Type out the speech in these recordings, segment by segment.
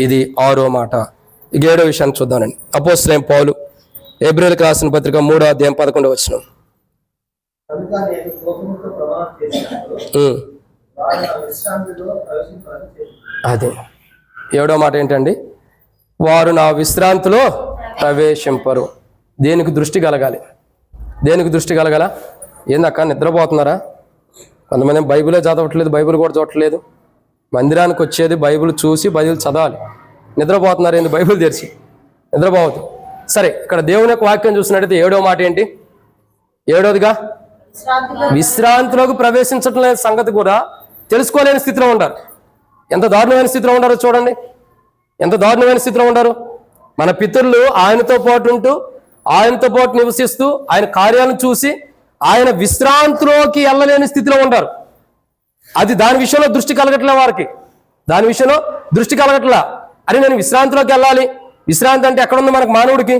ఇది 6వ మాట. 7వ విషయాన్ని చూద్దానండి. అపోస్తలుడైన పౌలు హెబ్రీయులకు రాసిన పత్రిక 3వ అధ్యాయం 11వ వచనం. అదే 7వ మాట ఏంటండి? వారు నా విశ్రాంతిలో ప్రవేశింపరు. దేనికి దృష్టి కలగాలి? దేనికి దృష్టి కలగాల? ఏందక్క నిద్రపోతున్నారా? కొంతమంది బైబిలే చదవట్లేదు, బైబిల్ కూడా చూడట్లేదు. మందిరానికి వచ్చేది బైబిల్ చూసి బైబిల్ చదవాలి. నిద్రపోతున్నారు ఏంది? బైబిల్ తెరిచి నిద్రపోవద్దు. సరే, ఇక్కడ దేవుని యొక్క వాక్యం చూసినట్టయితే 7వ మాట ఏంటి? 7వదిగా విశ్రాంతిలోకి ప్రవేశించడం లేని సంగతి కూడా తెలుసుకోలేని స్థితిలో ఉంటారు. ఎంత దారుణమైన స్థితిలో ఉంటారో చూడండి. ఎంత దారుణమైన స్థితిలో ఉంటారు. మన పితరులు ఆయనతో పాటు ఉంటూ, ఆయనతో పాటు నివసిస్తూ, ఆయన కార్యాలను చూసి ఆయన విశ్రాంతిలోకి వెళ్ళలేని స్థితిలో ఉంటారు. అది దాని విషయంలో దృష్టి కలగట్లే వారికి. దాని విషయంలో దృష్టి కలగట్లా. అని నేను విశ్రాంతిలోకి వెళ్ళాలి. విశ్రాంతి అంటే ఎక్కడుంది మనకు మానవుడికి?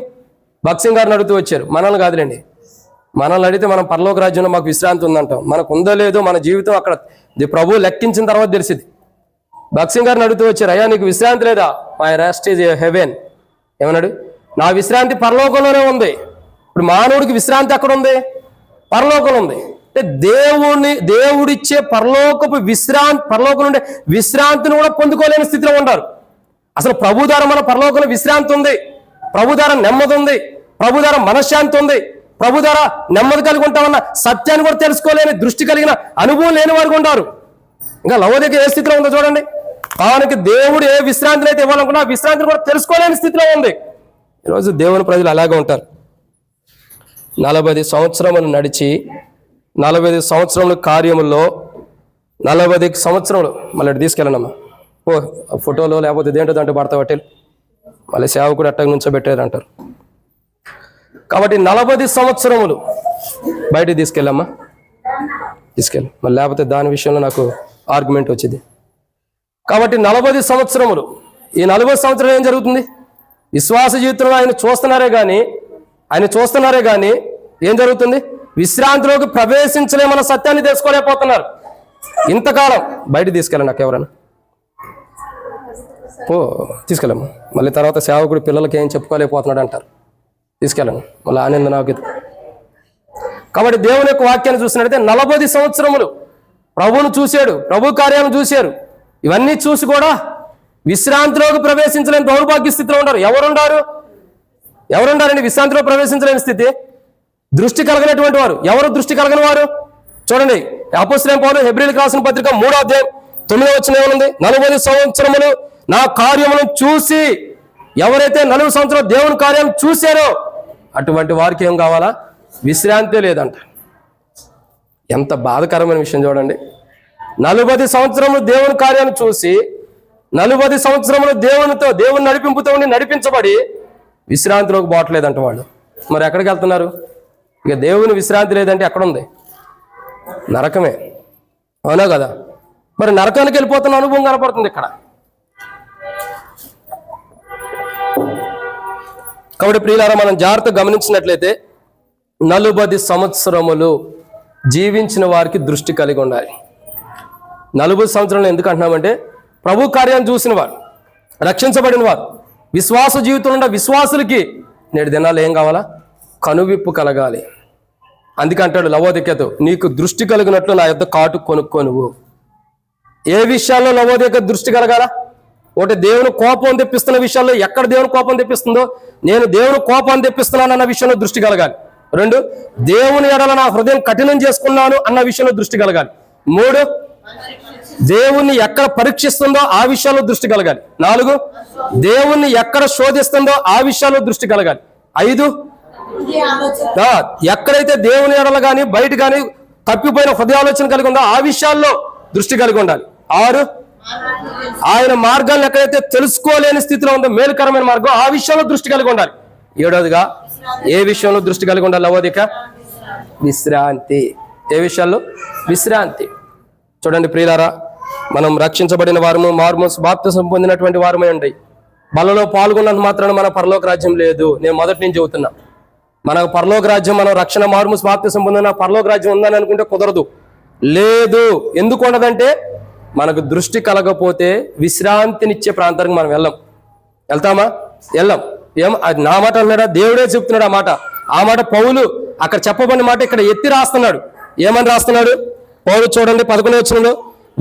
భక్సింగ్ గారిని అడుగుతూ వచ్చారు. మనల్ని కాదులేండి. మనల్ని అడిగితే మనం పరలోక రాజ్యంలో మాకు విశ్రాంతి ఉందంటాం. మనకు ఉందో లేదో మన జీవితం అక్కడ ప్రభువు లెక్కించిన తర్వాత తెలిసింది. భక్సింగ్ గారిని అడుగుతూ వచ్చారు, అయ్యా నీకు విశ్రాంతి లేదా? My rest is heaven. ఏమన్నాడు? నా విశ్రాంతి పరలోకంలోనే ఉంది. ఇప్పుడు మానవుడికి విశ్రాంతి ఎక్కడ ఉంది? పరలోకంలో ఉంది. అంటే దేవుడిచ్చే పరలోకపు పరలోకం నుండి విశ్రాంతిని కూడా పొందుకోలేని స్థితిలో ఉంటారు. అసలు ప్రభు ద్వారా మన పరలోకంలో విశ్రాంతి ఉంది, ప్రభు ద్వారా నెమ్మది ఉంది, ప్రభు ద్వారా మనశ్శాంతి ఉంది, ప్రభు ద్వారా నెమ్మది కలిగి ఉంటామన్న సత్యాన్ని కూడా తెలుసుకోలేని దృష్టి కలిగిన అనుభవం లేని వారు ఉంటారు. ఇంకా లవోదిక ఏ స్థితిలో ఉందో చూడండి. కానికి దేవుడు ఏ విశ్రాంతిని అయితే ఇవ్వాలనుకున్నా ఆ విశ్రాంతిని కూడా తెలుసుకోలేని స్థితిలో ఉంది. ఈరోజు దేవుని ప్రజలు అలాగే ఉంటారు. 40 సంవత్సరములు నడిచి 40 సంవత్సరముల కార్యముల్లో 40 సంవత్సరములు మళ్ళీ తీసుకెళ్ళనమ్మా. ఫోటోలో లేకపోతే దేంటో దాంట్లో పడతా పట్టేలు మళ్ళీ సేవకుడు అట్టగా నుంచోబెట్టారు అంటారు. కాబట్టి 40 సంవత్సరములు బయటికి తీసుకెళ్ళమ్మా, తీసుకెళ్ళి మళ్ళీ లేకపోతే దాని విషయంలో నాకు ఆర్గ్యుమెంట్ వచ్చింది. కాబట్టి 40 సంవత్సరములు. ఈ 40 సంవత్సరాలు ఏం జరుగుతుంది? విశ్వాస జీవితంలో ఆయన చూస్తున్నారే కానీ ఏం జరుగుతుంది? విశ్రాంతిలోకి ప్రవేశించలేమన్న సత్యాన్ని తెలుసుకోలేకపోతున్నారు. ఇంతకాలం బయట తీసుకెళ్ళండి. నాకు ఎవరైనా తీసుకెళ్ళమ్మా. మళ్ళీ తర్వాత సేవకుడు పిల్లలకి ఏం చెప్పుకోలేకపోతున్నాడు అంటారు. తీసుకెళ్ళండి మళ్ళీ ఆనంద నాకు. కాబట్టి దేవుని యొక్క వాక్యాన్ని చూసినట్టయితే 40 సంవత్సరములు ప్రభువును చూశాడు, ప్రభు కార్యాలను చూశారు. ఇవన్నీ చూసి కూడా విశ్రాంతిలోకి ప్రవేశించలేని దౌర్భాగ్య స్థితిలో ఉంటారు. ఎవరుండారండి విశ్రాంతిలో ప్రవేశించలేని స్థితి? దృష్టి కలగనటువంటి వారు. ఎవరు దృష్టి కలగని వారు? చూడండి, అపోస్తలుడైన పౌలు హెబ్రీయులకు రాసిన పత్రిక 3వ అధ్యాయం 9వ వచనం ఏముంది? 40 సంవత్సరములు నా కార్యములను చూసి, ఎవరైతే 40 సంవత్సరాలు దేవుని కార్యాలను చూశారో అటువంటి వారికి ఏం కావాలా? విశ్రాంతి లేదంట. ఎంత బాధకరమైన విషయం చూడండి. 40 సంవత్సరములు దేవుని కార్యాన్ని చూసి 40 సంవత్సరములు దేవుని నడిపింపుతో నడిపించబడి విశ్రాంతిలోకి పోవట్లేదంట వాళ్ళు. మరి ఎక్కడికి వెళ్తున్నారు? ఇక దేవుని విశ్రాంతి లేదంటే ఎక్కడుంది? నరకమే. అవునా కదా? మరి నరకానికి వెళ్ళిపోతున్న అనుభవం కనపడుతుంది ఇక్కడ. కాబట్టి ప్రియులారా, మనం జాగ్రత్తగా గమనించినట్లయితే 40 సంవత్సరములు జీవించిన వారికి దృష్టి కలిగి ఉండాలి. 40 సంవత్సరాలు ఎందుకు అంటున్నామంటే ప్రభు కార్యాన్ని చూసిన వారు, రక్షించబడిన వారు, విశ్వాస జీవితంలో ఉన్న విశ్వాసులకి నేటి దినాలు ఏం కావాలా? కనువిప్పు కలగాలి. అందుకే అంటాడు లవోదికతో, నీకు దృష్టి కలిగినట్లు నా యొద్ద కాటు కొనుక్కో. నువ్వు ఏ విషయాల్లో లవోదిక దృష్టి కలగాల? ఒకటి, దేవుని కోపం తెప్పిస్తున్న విషయాల్లో ఎక్కడ దేవుని కోపం తెప్పిస్తుందో నేను దేవుని కోపాన్ని తెప్పిస్తున్నాను అన్న విషయంలో దృష్టి కలగాలి. 2, దేవుని ఎడల నా హృదయం కఠినం చేసుకున్నాను అన్న విషయంలో దృష్టి కలగాలి. 3, దేవుణ్ణి ఎక్కడ పరీక్షిస్తుందో ఆ విషయాల్లో దృష్టి కలగాలి. 4, దేవుణ్ణి ఎక్కడ శోధిస్తుందో ఆ విషయాల్లో దృష్టి కలగాలి. 5, ఎక్కడైతే దేవుని ఎడల కానీ బయట కానీ తప్పిపోయిన హృదయాలోచన కలిగి ఉందో ఆ విషయాల్లో దృష్టి కలిగి ఉండాలి. 6, ఆయన మార్గాలను ఎక్కడైతే తెలుసుకోలేని స్థితిలో ఉందో మేలుకరమైన మార్గం ఆ విషయంలో దృష్టి కలిగి ఉండాలి. 7వదిగా ఏ విషయంలో దృష్టి కలిగి ఉండాలి? లవోదిక విశ్రాంతి. ఏ విషయాల్లో? విశ్రాంతి. చూడండి ప్రియులారా, మనం రక్షించబడిన వారము, మారుమనసు బాప్తిసం పొందినటువంటి వారమే ఉండి బలలో పాల్గొన్నంత మాత్రాన మన పరలోక రాజ్యం లేదు. నేను మొదటి నుంచి చెబుతున్నా, మనకు పరలోక రాజ్యం, మనం రక్షణ మారుమనసు బాప్తిసం పొందిన పరలోక రాజ్యం ఉందని అనుకుంటే కుదరదు. లేదు. ఎందుకు ఉండదంటే మనకు దృష్టి కలగపోతే విశ్రాంతినిచ్చే ప్రాంతానికి మనం వెళ్తామా? వెళ్ళం. అది నా మాట అన్నాడా? దేవుడే చెప్తున్నాడు ఆ మాట పౌలు అక్కడ చెప్పబడిన మాట ఇక్కడ ఎత్తి రాస్తున్నాడు. ఏమని రాస్తున్నాడు పౌలు? చూడండి 11వ వచనంలో,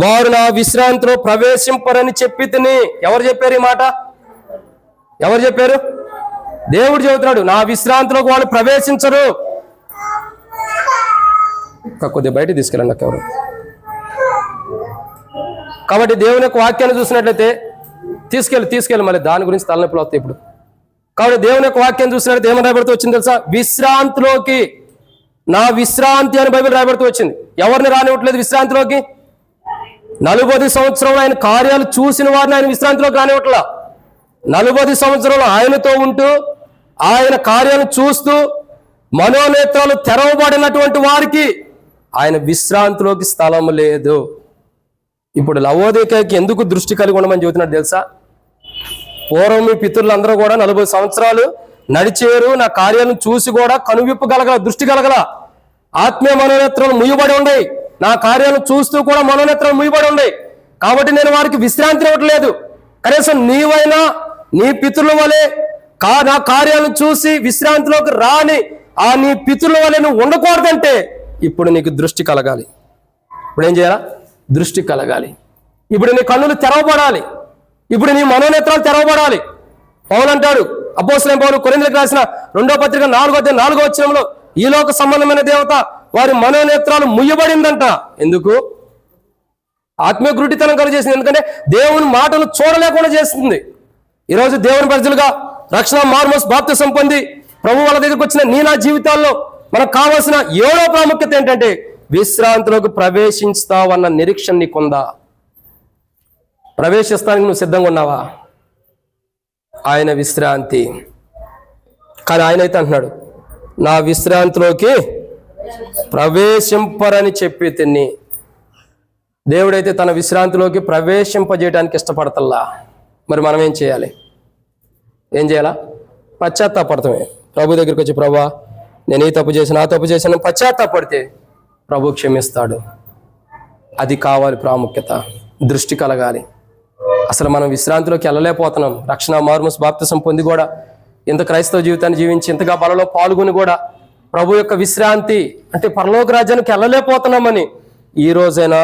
వారు నా విశ్రాంతిలో ప్రవేశింపరని చెప్పి తిని. ఎవరు చెప్పారు ఈ మాట? ఎవరు చెప్పారు? దేవుడు చెబుతున్నాడు, నా విశ్రాంతిలోకి వాళ్ళు ప్రవేశించరు. కొద్దిగా బయట తీసుకెళ్ళండి అక్క ఎవరు. కాబట్టి దేవుని యొక్క వాక్యాన్ని చూసినట్లయితే తీసుకెళ్ళి మళ్ళీ దాని గురించి తలనొప్పులు వస్తాయి ఇప్పుడు. కాబట్టి దేవుని యొక్క వాక్యాన్ని చూసినట్లయితే ఏమని రాయబడుతూ వచ్చింది తెలుసా? విశ్రాంతిలోకి, నా విశ్రాంతి అని బైబిల్ రాయబడుతూ వచ్చింది. ఎవరిని రానివ్వట్లేదు విశ్రాంతిలోకి? 40 సంవత్సరంలో ఆయన కార్యాలు చూసిన వారిని ఆయన విశ్రాంతిలోకి రానివ్వట్లా. 40 సంవత్సరాలు ఆయనతో ఉంటూ ఆయన కార్యాలు చూస్తూ మనోనేత్రాలు తెరవబడినటువంటి వారికి ఆయన విశ్రాంతిలోకి స్థలం లేదు. ఇప్పుడు లవోదికకి ఎందుకు దృష్టి కలిగి ఉండమని చెబుతున్నాడు తెలుసా? పూర్వం మీ పితరులందరూ కూడా 40 సంవత్సరాలు నడిచేరు, నా కార్యాలను చూసి కూడా కనువిప్పగలగల, దృష్టి కలగల, ఆత్మీయ మనోనేత్రాలు ముయ్యబడి ఉన్నాయి. నా కార్యాలను చూస్తూ కూడా మనోనేత్రాలు ముయ్యబడి ఉన్నాయి. కాబట్టి నేను వారికి విశ్రాంతి ఇవ్వట్లేదు. కనీసం నీవైనా నీ పితరుల వలె నా కార్యాలను చూసి విశ్రాంతిలోకి రాని ఆ నీ పితరుల వలె నువ్వు ఉండకూడదంటే ఇప్పుడు నీకు దృష్టి కలగాలి. ఇప్పుడు ఏం చేయాలా? దృష్టి కలగాలి. ఇప్పుడు నీ కన్నులు తెరవబడాలి. ఇప్పుడు నీ మనోనేత్రాలు తెరవబడాలి. పౌలు అంటాడు, అపోస్తలుడైన పౌలు కొరింథీయులకు రాసిన 2వ పత్రిక 4వ వచనంలో, ఈ లోక సంబంధమైన దేవత వారి మనోనేత్రాలు ముయ్యబడిందంట. ఎందుకు? ఆత్మీయ గురుడితనం కలిగజేసింది. ఎందుకంటే దేవుని మాటలు చూడలేకుండా చేస్తుంది. ఈరోజు దేవుని ప్రజలుగా రక్షణ, మార్మోస్, బాప్తిసం పొంది ప్రభు వాళ్ళ దగ్గరికి వచ్చిన నా జీవితాల్లో మనకు కావాల్సిన 7వ ప్రాముఖ్యత ఏంటంటే విశ్రాంతిలోకి ప్రవేశిస్తావన్న నిరీక్షణ నీకుందా? ప్రవేశిస్తానికి నువ్వు సిద్ధంగా ఉన్నావా? ఆయన విశ్రాంతి. కానీ ఆయన అయితే అంటున్నాడు, నా విశ్రాంతిలోకి ప్రవేశింపరని చెప్పి తిని. దేవుడైతే తన విశ్రాంతిలోకి ప్రవేశింపజేయడానికి ఇష్టపడతల్లా. మరి మనం ఏం చేయాలి? ఏం చేయాలా? పశ్చాత్తాపడతామే. ప్రభు దగ్గరికి వచ్చి, ప్రభువా నేను ఈ తప్పు చేసిన, ఆ తప్పు చేసిన, పశ్చాత్తాపడితే ప్రభు క్షమిస్తాడు. అది కావాలి ప్రాముఖ్యత. దృష్టి కలగాలి. అసలు మనం విశ్రాంతిలోకి వెళ్ళలేకపోతున్నాం. రక్షణ, మార్మోస్, బాప్తిసం పొంది కూడా ఇంత క్రైస్తవ జీవితాన్ని జీవించి ఇంతగా బలలో పాల్గొని కూడా ప్రభు యొక్క విశ్రాంతి అంటే పరలోక రాజ్యానికి వెళ్ళలేకపోతున్నామని ఈ రోజైనా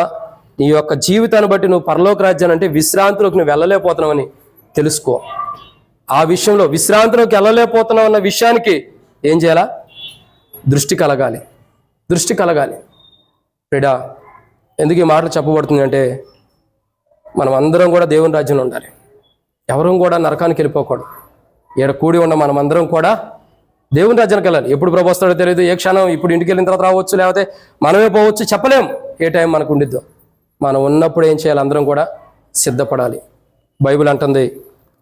నీ యొక్క జీవితాన్ని బట్టి నువ్వు పరలోక రాజ్యాన్ని అంటే విశ్రాంతిలోకి నువ్వు వెళ్ళలేకపోతున్నావని తెలుసుకో. ఆ విషయంలో విశ్రాంతిలోకి వెళ్ళలేకపోతున్నావు అన్న విషయానికి ఏం చేయాలా? దృష్టి కలగాలి. దృష్టి కలగాలి. ప్రిడా, ఎందుకు ఈ మాటలు చెప్పబడుతుంది అంటే మనం అందరం కూడా దేవుని రాజ్యంలో ఉండాలి. ఎవరూ కూడా నరకానికి వెళ్ళిపోకూడదు. ఈడ కూడి ఉన్న మనం అందరం కూడా దేవుని రాజ్యానికి వెళ్ళాలి. ఎప్పుడు ప్రభు వస్తాడో తెలియదు. ఏ క్షణం ఇప్పుడు ఇంటికి వెళ్ళిన తర్వాత రావచ్చు, లేకపోతే మనమే పోవచ్చు, చెప్పలేం ఏ టైం మనకు ఉండిద్దో. మనం ఉన్నప్పుడు ఏం చేయాలి? అందరం కూడా సిద్ధపడాలి. బైబిల్ అంటుంది,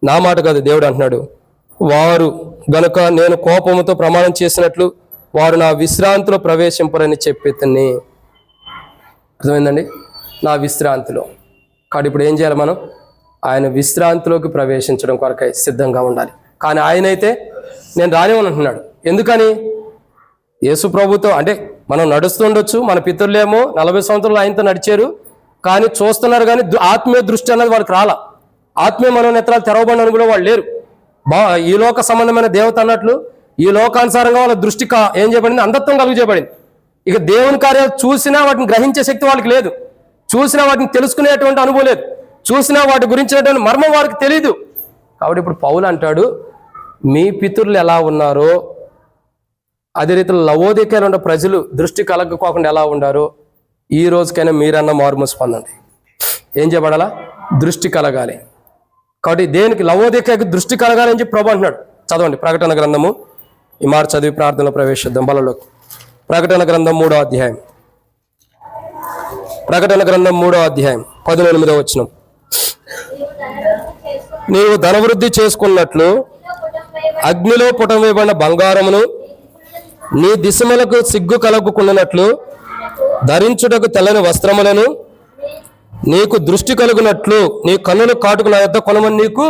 నా మాట కాదు, దేవుడు అంటున్నాడు, వారు గనుక నేను కోపముతో ప్రమాణం చేసినట్లు వారు నా విశ్రాంతిలో ప్రవేశింపరని చెప్పి తిని. అర్థమైందండి? నా విశ్రాంతిలో. కాబట్టి ఇప్పుడు ఏం చేయాలి? మనం ఆయన విశ్రాంతిలోకి ప్రవేశించడం కొరకై సిద్ధంగా ఉండాలి. కానీ ఆయన అయితే నేను రానివ్వను అంటున్నాడు. ఎందుకని? యేసు ప్రభుతో అంటే మనం నడుస్తుండొచ్చు. మన పితరులేమో 40 సంవత్సరాలు ఆయనతో నడిచారు, కానీ చూస్తున్నారు, కానీ ఆత్మీయ దృష్టి అన్నది వాళ్ళకి రాలా. ఆత్మీయ మనోనేత్రాలు తెరవబడిన కూడా వాళ్ళు లేరు. ఈ లోక సంబంధమైన దేవత అన్నట్లు ఈ లోకానుసారంగా వాళ్ళ దృష్టి ఏం చేయబడింది? అంధత్వం కలుగు చేయబడింది. ఇక దేవుని కార్యాలు చూసినా వాటిని గ్రహించే శక్తి వాళ్ళకి లేదు. చూసినా వాటిని తెలుసుకునేటువంటి అనుభవం లేదు. చూసినా వాటి గురించినటువంటి మర్మం వారికి తెలియదు. కాబట్టి ఇప్పుడు పౌలు అంటాడు, మీ పితరులు ఎలా ఉన్నారో అదే రీతిలో లవోదికలో ఉన్న ప్రజలు దృష్టి కలగకోకుండా ఎలా ఉండారో ఈ రోజుకైనా మీరన్నా మార్మోస్ పొందండి. ఏం చేయబడాలా? దృష్టి కలగాలి. కాబట్టి దేనికి? లవోదికకి దృష్టి కలగాలని చెప్పి ప్రభు అంటున్నాడు. చదవండి ప్రకటన గ్రంథము. ఈ మాట చదివి ప్రార్థనలో ప్రవేశిద్దాం బలలోకి. ప్రకటన గ్రంథం 3వ అధ్యాయం. ప్రకటన గ్రంథం 3వ అధ్యాయం 18వ వచనం. నీవు ధనవృద్ధి చేసుకున్నట్లు అగ్నిలో పుటం వేయబడిన బంగారమును నీ దిశములకు సిగ్గు కలుగుకున్నట్లు ధరించుటకు తెల్లని వస్త్రములను నీకు దృష్టి కలుగునట్లు నీ కన్నులు కాటుకు నా యొద్ద కొనమని నీకు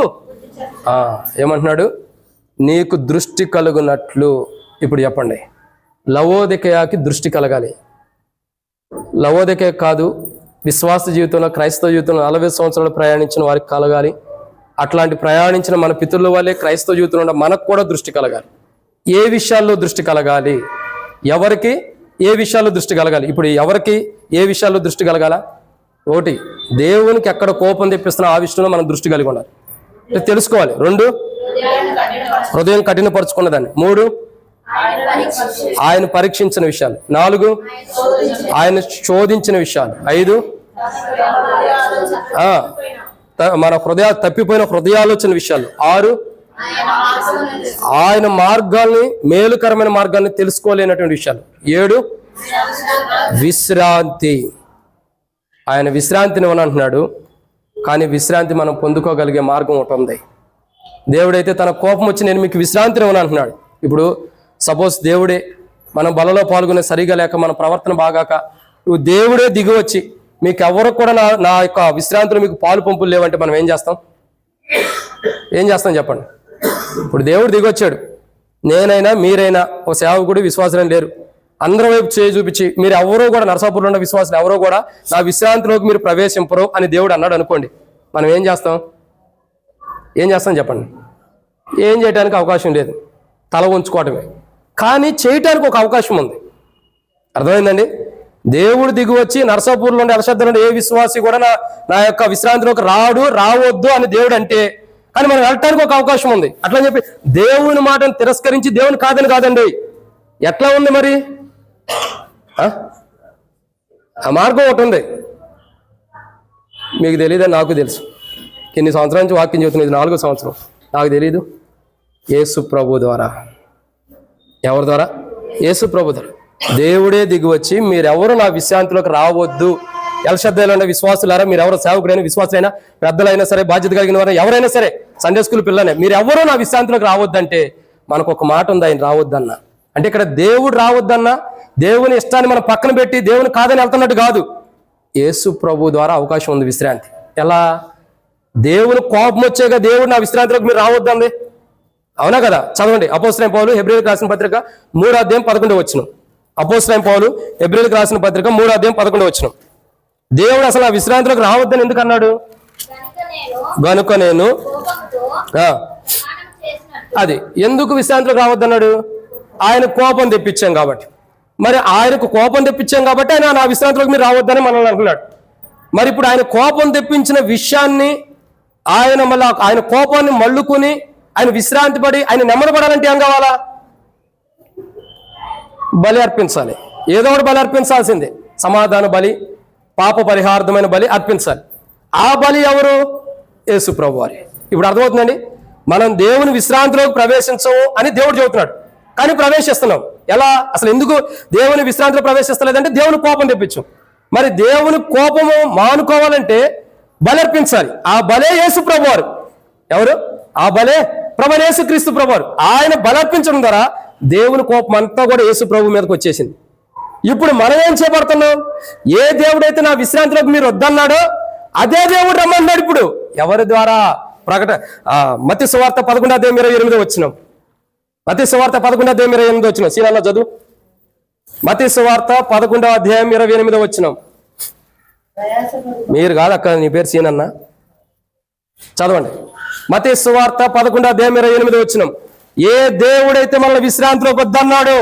ఏమంటున్నాడు? నీకు దృష్టి కలుగునట్లు. ఇప్పుడు చెప్పండి, లవోదికయాకి దృష్టి కలగాలి. లవోదికయ కాదు, విశ్వాస జీవితంలో, క్రైస్తవ జీవితంలో 40 సంవత్సరాలు ప్రయాణించిన వారికి కలగాలి. అట్లాంటి ప్రయాణించిన మన పితరుల వల్లే క్రైస్తవ జీవితంలో మనకు కూడా దృష్టి కలగాలి. ఏ విషయాల్లో దృష్టి కలగాలి, ఎవరికి ఏ విషయాల్లో దృష్టి కలగాలి? ఇప్పుడు ఎవరికి ఏ విషయాల్లో దృష్టి కలగాల? ఒకటి, దేవునికి ఎక్కడ కోపం తెప్పిస్తున్నా ఆ విషయంలో మనం దృష్టి కలిగి ఉండాలి, తెలుసుకోవాలి. 2, హృదయం కఠినపరుచుకున్నదాన్ని. 3, ఆయన పరీక్షించిన విషయాలు. 4, ఆయన శోధించిన విషయాలు. 5, మన తప్పిపోయిన హృదయాలోచన విషయాలు. 6, ఆయన మార్గాల్ని, మేలుకరమైన మార్గాల్ని తెలుసుకోలేనటువంటి విషయాలు. 7, విశ్రాంతి. ఆయన విశ్రాంతిని అంటున్నాడు, కానీ విశ్రాంతి మనం పొందుకోగలిగే మార్గం ఒకటి ఉంది. దేవుడైతే తన కోపం వచ్చి నేను మీకు విశ్రాంతిని అంటున్నాడు. ఇప్పుడు సపోజ్ దేవుడే మనం బలలో పాల్గొనే సరిగా లేక మన ప్రవర్తన బాగాక నువ్వు దేవుడే దిగి వచ్చి మీకు ఎవరు కూడా నా యొక్క విశ్రాంతిలో మీకు పాలు పంపులు లేవంటే మనం ఏం చేస్తాం చెప్పండి? ఇప్పుడు దేవుడు దిగొచ్చాడు, నేనైనా మీరైనా ఒక సేవకుడు విశ్వాసం లేరు, అందరి వైపు చేయి చూపించి మీరు ఎవరో కూడా నరసాపురంలో ఉన్న విశ్వాసులు ఎవరో కూడా నా విశ్రాంతిలోకి మీరు ప్రవేశింపరు అని దేవుడు అన్నాడు అనుకోండి, మనం ఏం చేస్తాం చెప్పండి? ఏం చేయడానికి అవకాశం లేదు, తల ఉంచుకోవటమే. కానీ చేయటానికి ఒక అవకాశం ఉంది. అర్థమైందండి? దేవుడు దిగి వచ్చి నరసాపూర్లో ఉండే అలశద్దంలో ఏ విశ్వాసి కూడా నా యొక్క విశ్రాంతిలోకి రావద్దు అని దేవుడు అంటే, కానీ మనం వెళ్ళటానికి ఒక అవకాశం ఉంది. అట్లా చెప్పి దేవుని మాటను తిరస్కరించి దేవుని కాదండి. ఎట్లా ఉంది మరి? ఆ మార్గం ఒకటి ఉంది, మీకు తెలియదని నాకు తెలుసు. ఎన్ని సంవత్సరాల నుంచి వాక్యం చెబుతుంది, ఇది 4వ సంవత్సరం. నాకు తెలీదు. యేసు ప్రభు ద్వారా. ఎవరి ద్వారా? యేసు ప్రభు ద్వారా. దేవుడే దిగి వచ్చి మీరెవరు నా విశ్రాంతిలోకి రావద్దు, ఎల్షద్దైలో ఉన్న విశ్వాసులారా, మీరెవరు సేవకుడైనా విశ్వాసులైనా పెద్దలైనా సరే బాధ్యత కలిగిన వారైనా ఎవరైనా సరే సండే స్కూల్ పిల్లనే మీరెవరూ నా విశ్రాంతిలోకి రావద్దంటే మనకు ఒక మాట ఉంది, ఆయన రావద్దన్న. అంటే ఇక్కడ దేవుడు రావద్దన్న, దేవుని ఇష్టాన్ని మనం పక్కన పెట్టి దేవుని కాదని వెళ్తున్నట్టు కాదు. యేసు ప్రభు ద్వారా అవకాశం ఉంది విశ్రాంతి. ఎలా? దేవుని కోపం వచ్చాక దేవుడు నా విశ్రాంతిలోకి మీరు రావద్దండి, అవునా కదా? చదవండి. అపోస్తలుడైన పౌలు హెబ్రీయులకు రాసిన పత్రిక 3వ అధ్యాయం 11వ వచనం. అపోస్తలుడైన పౌలు హెబ్రీయులకు రాసిన పత్రిక 3వ అధ్యాయం 11వ వచనం. దేవుడు అసలు ఆ విశ్రాంతిలోకి రావద్దని ఎందుకు అన్నాడు? గనుక నేను అది ఎందుకు విశ్రాంతిలోకి రావద్దన్నాడు? ఆయన కోపం తెప్పించాం కాబట్టి. మరి ఆయనకు కోపం తెప్పించాం కాబట్టి ఆయన నా విశ్రాంతిలోకి మీరు రావద్దని మనల్ని అంటున్నాడు. మరి ఇప్పుడు ఆయన కోపం తెప్పించిన విషయాన్ని ఆయన కోపాన్ని మళ్ళుకుని ఆయన విశ్రాంతి పడి ఆయన నెమ్మదిపడాలంటే ఏం కావాలా? బలి అర్పించాలి. ఏదో ఒకటి బలి అర్పించాల్సిందే. సమాధాన బలి, పాప పరిహార్థమైన బలి అర్పించాలి. ఆ బలి ఎవరు? యేసు ప్రభు వారి. ఇప్పుడు అర్థమవుతుందండి, మనం దేవుని విశ్రాంతిలోకి ప్రవేశించము అని దేవుడు చెబుతున్నాడు, కానీ ప్రవేశిస్తున్నాం. ఎలా? అసలు ఎందుకు దేవుని విశ్రాంతిలో ప్రవేశిస్తలేదంటే దేవుని కోపం తెప్పించు. మరి దేవుని కోపము మానుకోవాలంటే బలి అర్పించాలి. ఆ బలే యేసు ప్రభు వారు. ఎవరు? ఆ బలే ప్రభు యేసు క్రీస్తు ప్రభు వారు. ఆయన బలర్పించడం ద్వారా దేవుని కోపం అంతా కూడా యేసు ప్రభు మీదకి వచ్చేసింది. ఇప్పుడు మనం ఏం చేపడుతున్నాం? ఏ దేవుడైతే నా విశ్రాంతిలోకి మీరు వద్దన్నాడో అదే దేవుడు రమ్మన్నాడు. ఇప్పుడు ఎవరి ద్వారా? మత్తయి సువార్త 11వ అధ్యాయం 28వ వచనం. మత్తయి సువార్త 11వ అధ్యాయం 28వ వచనం. సీనాల్లో చదువు. మత్తయి సువార్త 11వ అధ్యాయం 28వ వచనం. మీరు కాదు అక్క, నీ పేరు సీనన్న. చదవండి. మత్తయి సువార్త 11వ అధ్యాయం 28వ వచనం. ఏ దేవుడైతే మనల్ని విశ్రాంతిలోకి వద్దన్నాడో,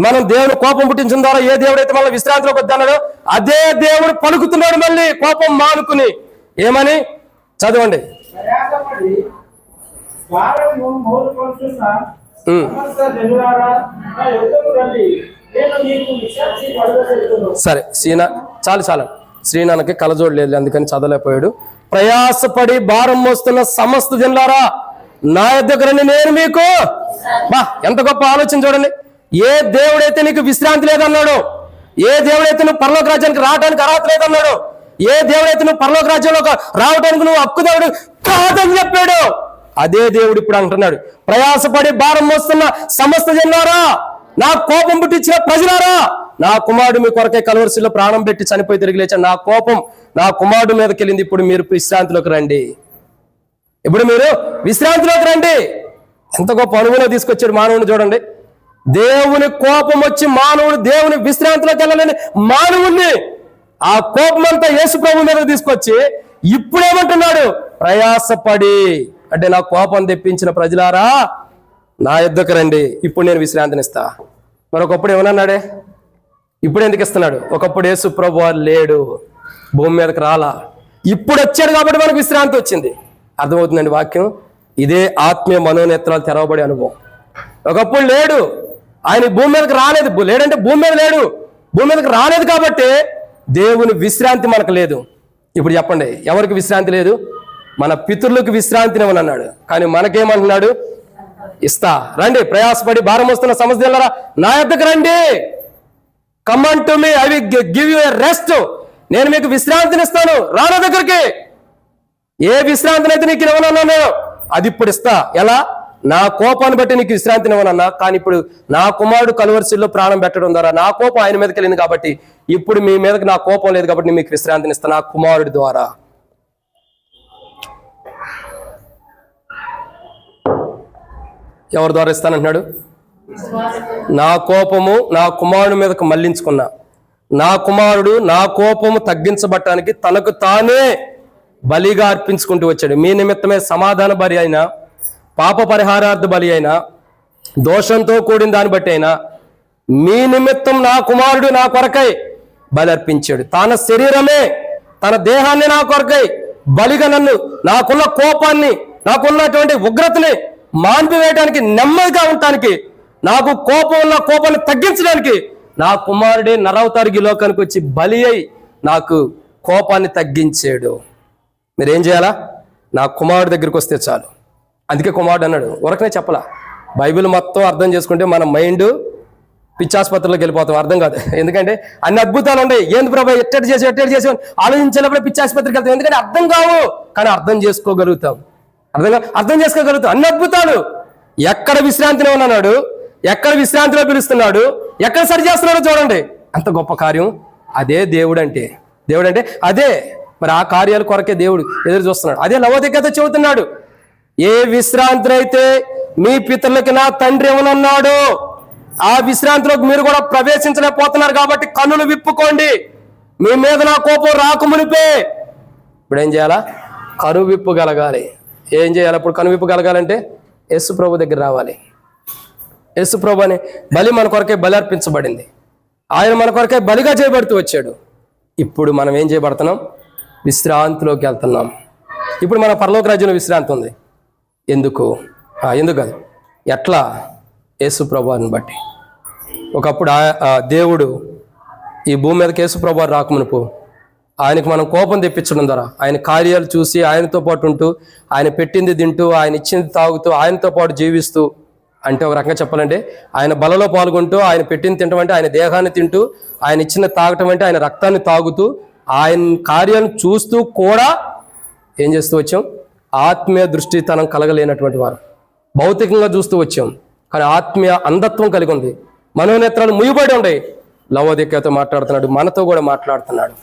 మనం దేవుని కోపం పుట్టించిన ద్వారా ఏ దేవుడైతే మనల్ని విశ్రాంతిలోకి వద్దన్నాడో అదే దేవుడు పలుకుతున్నాడు మళ్ళీ కోపం మానుకుని. ఏమని? చదవండి. సరే, చాలు శ్రీనాన్నకి కలజోడు లేదు, అందుకని చదవలేకపోయాడు. ప్రయాసపడి భారం మోస్తున్న సమస్త జనులారా నా దగ్గర నేను మీకు ఎంత గొప్ప ఆలోచన చూడండి. ఏ దేవుడైతే నీకు విశ్రాంతి లేదన్నాడో, ఏ దేవుడైతే నువ్వు పరలోక రాజ్యానికి రావడానికి అర్హత లేదన్నాడో, ఏ దేవుడైతే నువ్వు పరలోక రాజ్యంలో రావడానికి నువ్వు హక్కు దేవుడు కాదని చెప్పాడు, అదే దేవుడు ఇప్పుడు అంటున్నాడు, ప్రయాసపడి భారం మోస్తున్న సమస్త జనులారా, నా కోపం పుట్టించిన ప్రజలారా, నా కుమారుడు మీ కొరకే కలవరిశిలో ప్రాణం పెట్టి చనిపోయి తిరిగి లేచాడు, నా కోపం నా కుమారుడు మీదకి వెళ్ళింది, ఇప్పుడు మీరు విశ్రాంతిలోకి రండి, ఇప్పుడు మీరు విశ్రాంతిలోకి రండి. ఎంత గొప్ప అనుభవం తీసుకొచ్చాడు మానవుని చూడండి. దేవుని కోపం వచ్చి మానవుడు దేవుని విశ్రాంతిలోకి వెళ్ళలేని మానవుణ్ణి ఆ కోపం అంతా యేసు ప్రభు మీద తీసుకొచ్చి ఇప్పుడేమంటున్నాడు? ప్రయాసపడి, అంటే నా కోపం తెప్పించిన ప్రజలారా నా యుద్ధకు రండి, ఇప్పుడు నేను విశ్రాంతినిస్తా. మరి ఒకప్పుడు ఏమన్నాడే? ఇప్పుడు ఎందుకు ఇస్తున్నాడు? ఒకప్పుడు యేసు ప్రభు వారు లేడు, భూమి మీదకి రాలా, ఇప్పుడు వచ్చాడు కాబట్టి మనకు విశ్రాంతి వచ్చింది. అర్థమవుతుందండి వాక్యం? ఇదే ఆత్మీయ మనోనేత్రాలు తెరవబడే అనుభవం. ఒకప్పుడు లేడు, ఆయన భూమి మీదకి రాలేదు. లేడంటే భూమి మీద లేడు, భూమి మీదకి రాలేదు కాబట్టి దేవుని విశ్రాంతి మనకు లేదు. ఇప్పుడు చెప్పండి, ఎవరికి విశ్రాంతి లేదు? మన పితరులకు విశ్రాంతిని అన్నాడు, కానీ మనకేమంటున్నాడు? ఇస్తా, రండి ప్రయాసపడి భారం వస్తున్న సమస్యలారా నా యొద్దకు రండి, come to me, I will give you a rest. నేను మీకు విశ్రాంతిని ఇస్తాను, రాన దగ్గరికి. ఏ విశ్రాంతిని అయితే నీకు ఇవ్వనన్నాను అది ఇప్పుడు ఇస్తా. ఎలా? నా కోపాన్ని బట్టి నీకు విశ్రాంతిని ఇవ్వనన్నా, కానీ ఇప్పుడు నా కుమారుడు కలువరిశిల్లో ప్రాణం పెట్టడం ద్వారా నా కోపం ఆయన మీదకి వెళ్ళింది కాబట్టి ఇప్పుడు మీ మీదకి నా కోపం లేదు కాబట్టి మీకు విశ్రాంతిని ఇస్తా నా కుమారుడి ద్వారా. ఎవరి ద్వారా ఇస్తానంటున్నాడు? నా కోపము నా కుమారుడి మీదకు మళ్లించుకున్నా, నా కుమారుడు నా కోపము తగ్గించబట్టానికి తనకు తానే బలిగా అర్పించుకుంటూ వచ్చాడు. మీ నిమిత్తమే సమాధాన బలి అయినా, పాప పరిహారార్థ బలి అయినా, దోషంతో కూడిన దాన్ని బట్టి అయినా మీ నిమిత్తం నా కుమారుడు నా కొరకై బలి అర్పించాడు. తన శరీరమే, తన దేహాన్ని నా కొరకై బలిగా నన్ను, నాకున్న కోపాన్ని, నాకున్నటువంటి ఉగ్రతని మాన్పివేయడానికి, నెమ్మదిగా ఉండటానికి, నాకు కోపం ఉన్న కోపాన్ని తగ్గించడానికి నా కుమారుడే నరవతారికి లోకానికి వచ్చి బలి అయి నాకు కోపాన్ని తగ్గించాడు. మీరేం చేయాలా? నా కుమారుడి దగ్గరికి వస్తే చాలు. అందుకే కుమారుడు అన్నాడు, ఊరకనే చెప్పలా. బైబిల్ మొత్తం అర్థం చేసుకుంటే మన మైండ్ పిచ్చాసుపత్రిలోకి వెళ్ళిపోతాం, అర్థం కాదు. ఎందుకంటే అన్ని అద్భుతాలు ఉన్నాయి. ఏంది ప్రభా ఎట్టడి చేసి ఆలోచించేటప్పుడు పిచ్చాసుపత్రికి వెళ్తాం, ఎందుకంటే అర్థం కావు, కానీ అర్థం చేసుకోగలుగుతాం. అర్థం చేసుకోగలుగుతాం అన్ని అద్భుతాలు. ఎక్కడ విశ్రాంతిని ఉన్నాడు, ఎక్కడ విశ్రాంతిలో పిలుస్తున్నాడు, ఎక్కడ సరి చేస్తున్నాడో చూడండి. అంత గొప్ప కార్యం అదే దేవుడు అంటే. దేవుడు అంటే అదే. మరి ఆ కార్యాల కొరకే దేవుడు ఎదురు చూస్తున్నాడు. అదే లవోదికతో చెబుతున్నాడు, ఏ విశ్రాంతిని అయితే మీ పితరులకి నా తండ్రి ఏమన్నాడు ఆ విశ్రాంతిలోకి మీరు కూడా ప్రవేశించలేకపోతున్నారు కాబట్టి కన్నులు విప్పుకోండి, మీ మీద నా కోపం రాకమునిపే. ఇప్పుడు ఏం చేయాలా? కనువిప్పు కలగాలి. ఏం చేయాలి? అప్పుడు కనువిప్పు కలగాలంటే యేసు ప్రభు దగ్గర రావాలి. యేసు ప్రభు అనే బలి మన కొరకే బలి అర్పించబడింది. ఆయన మన కొరకే బలిగా చేయబడుతూ వచ్చాడు. ఇప్పుడు మనం ఏం చేయబడుతున్నాం? విశ్రాంతిలోకి వెళ్తున్నాం. ఇప్పుడు మన పరలోక రాజ్యంలో విశ్రాంతి ఉంది. ఎందుకు కాదు, ఎట్లా? యేసు ప్రభువుని బట్టి. ఒకప్పుడు దేవుడు ఈ భూమి మీదకి యేసు ప్రభువు రాకమునుపు ఆయనకు మనం కోపం తెప్పించడం ద్వారా, ఆయన కార్యాలు చూసి ఆయనతో పాటు ఉంటూ, ఆయన పెట్టింది తింటూ, ఆయన ఇచ్చింది తాగుతూ, ఆయనతో పాటు జీవిస్తూ, అంటే ఒక రకంగా చెప్పాలంటే ఆయన బలలో పాల్గొంటూ, ఆయన పెట్టింది తినటం అంటే ఆయన దేహాన్ని తింటూ, ఆయన ఇచ్చిన తాగటం అంటే ఆయన రక్తాన్ని తాగుతూ, ఆయన కార్యాలను చూస్తూ కూడా ఏం చేస్తూ వచ్చాం? ఆత్మీయ దృష్టితనం కలగలేనటువంటి వారు భౌతికంగా చూస్తూ వచ్చాం, కానీ ఆత్మీయ అంధత్వం కలిగి ఉంది. మనోనేత్రాలు ముయ్యబడి ఉన్నాయి. లవోదికతో మాట్లాడుతున్నాడు, మనతో కూడా మాట్లాడుతున్నాడు.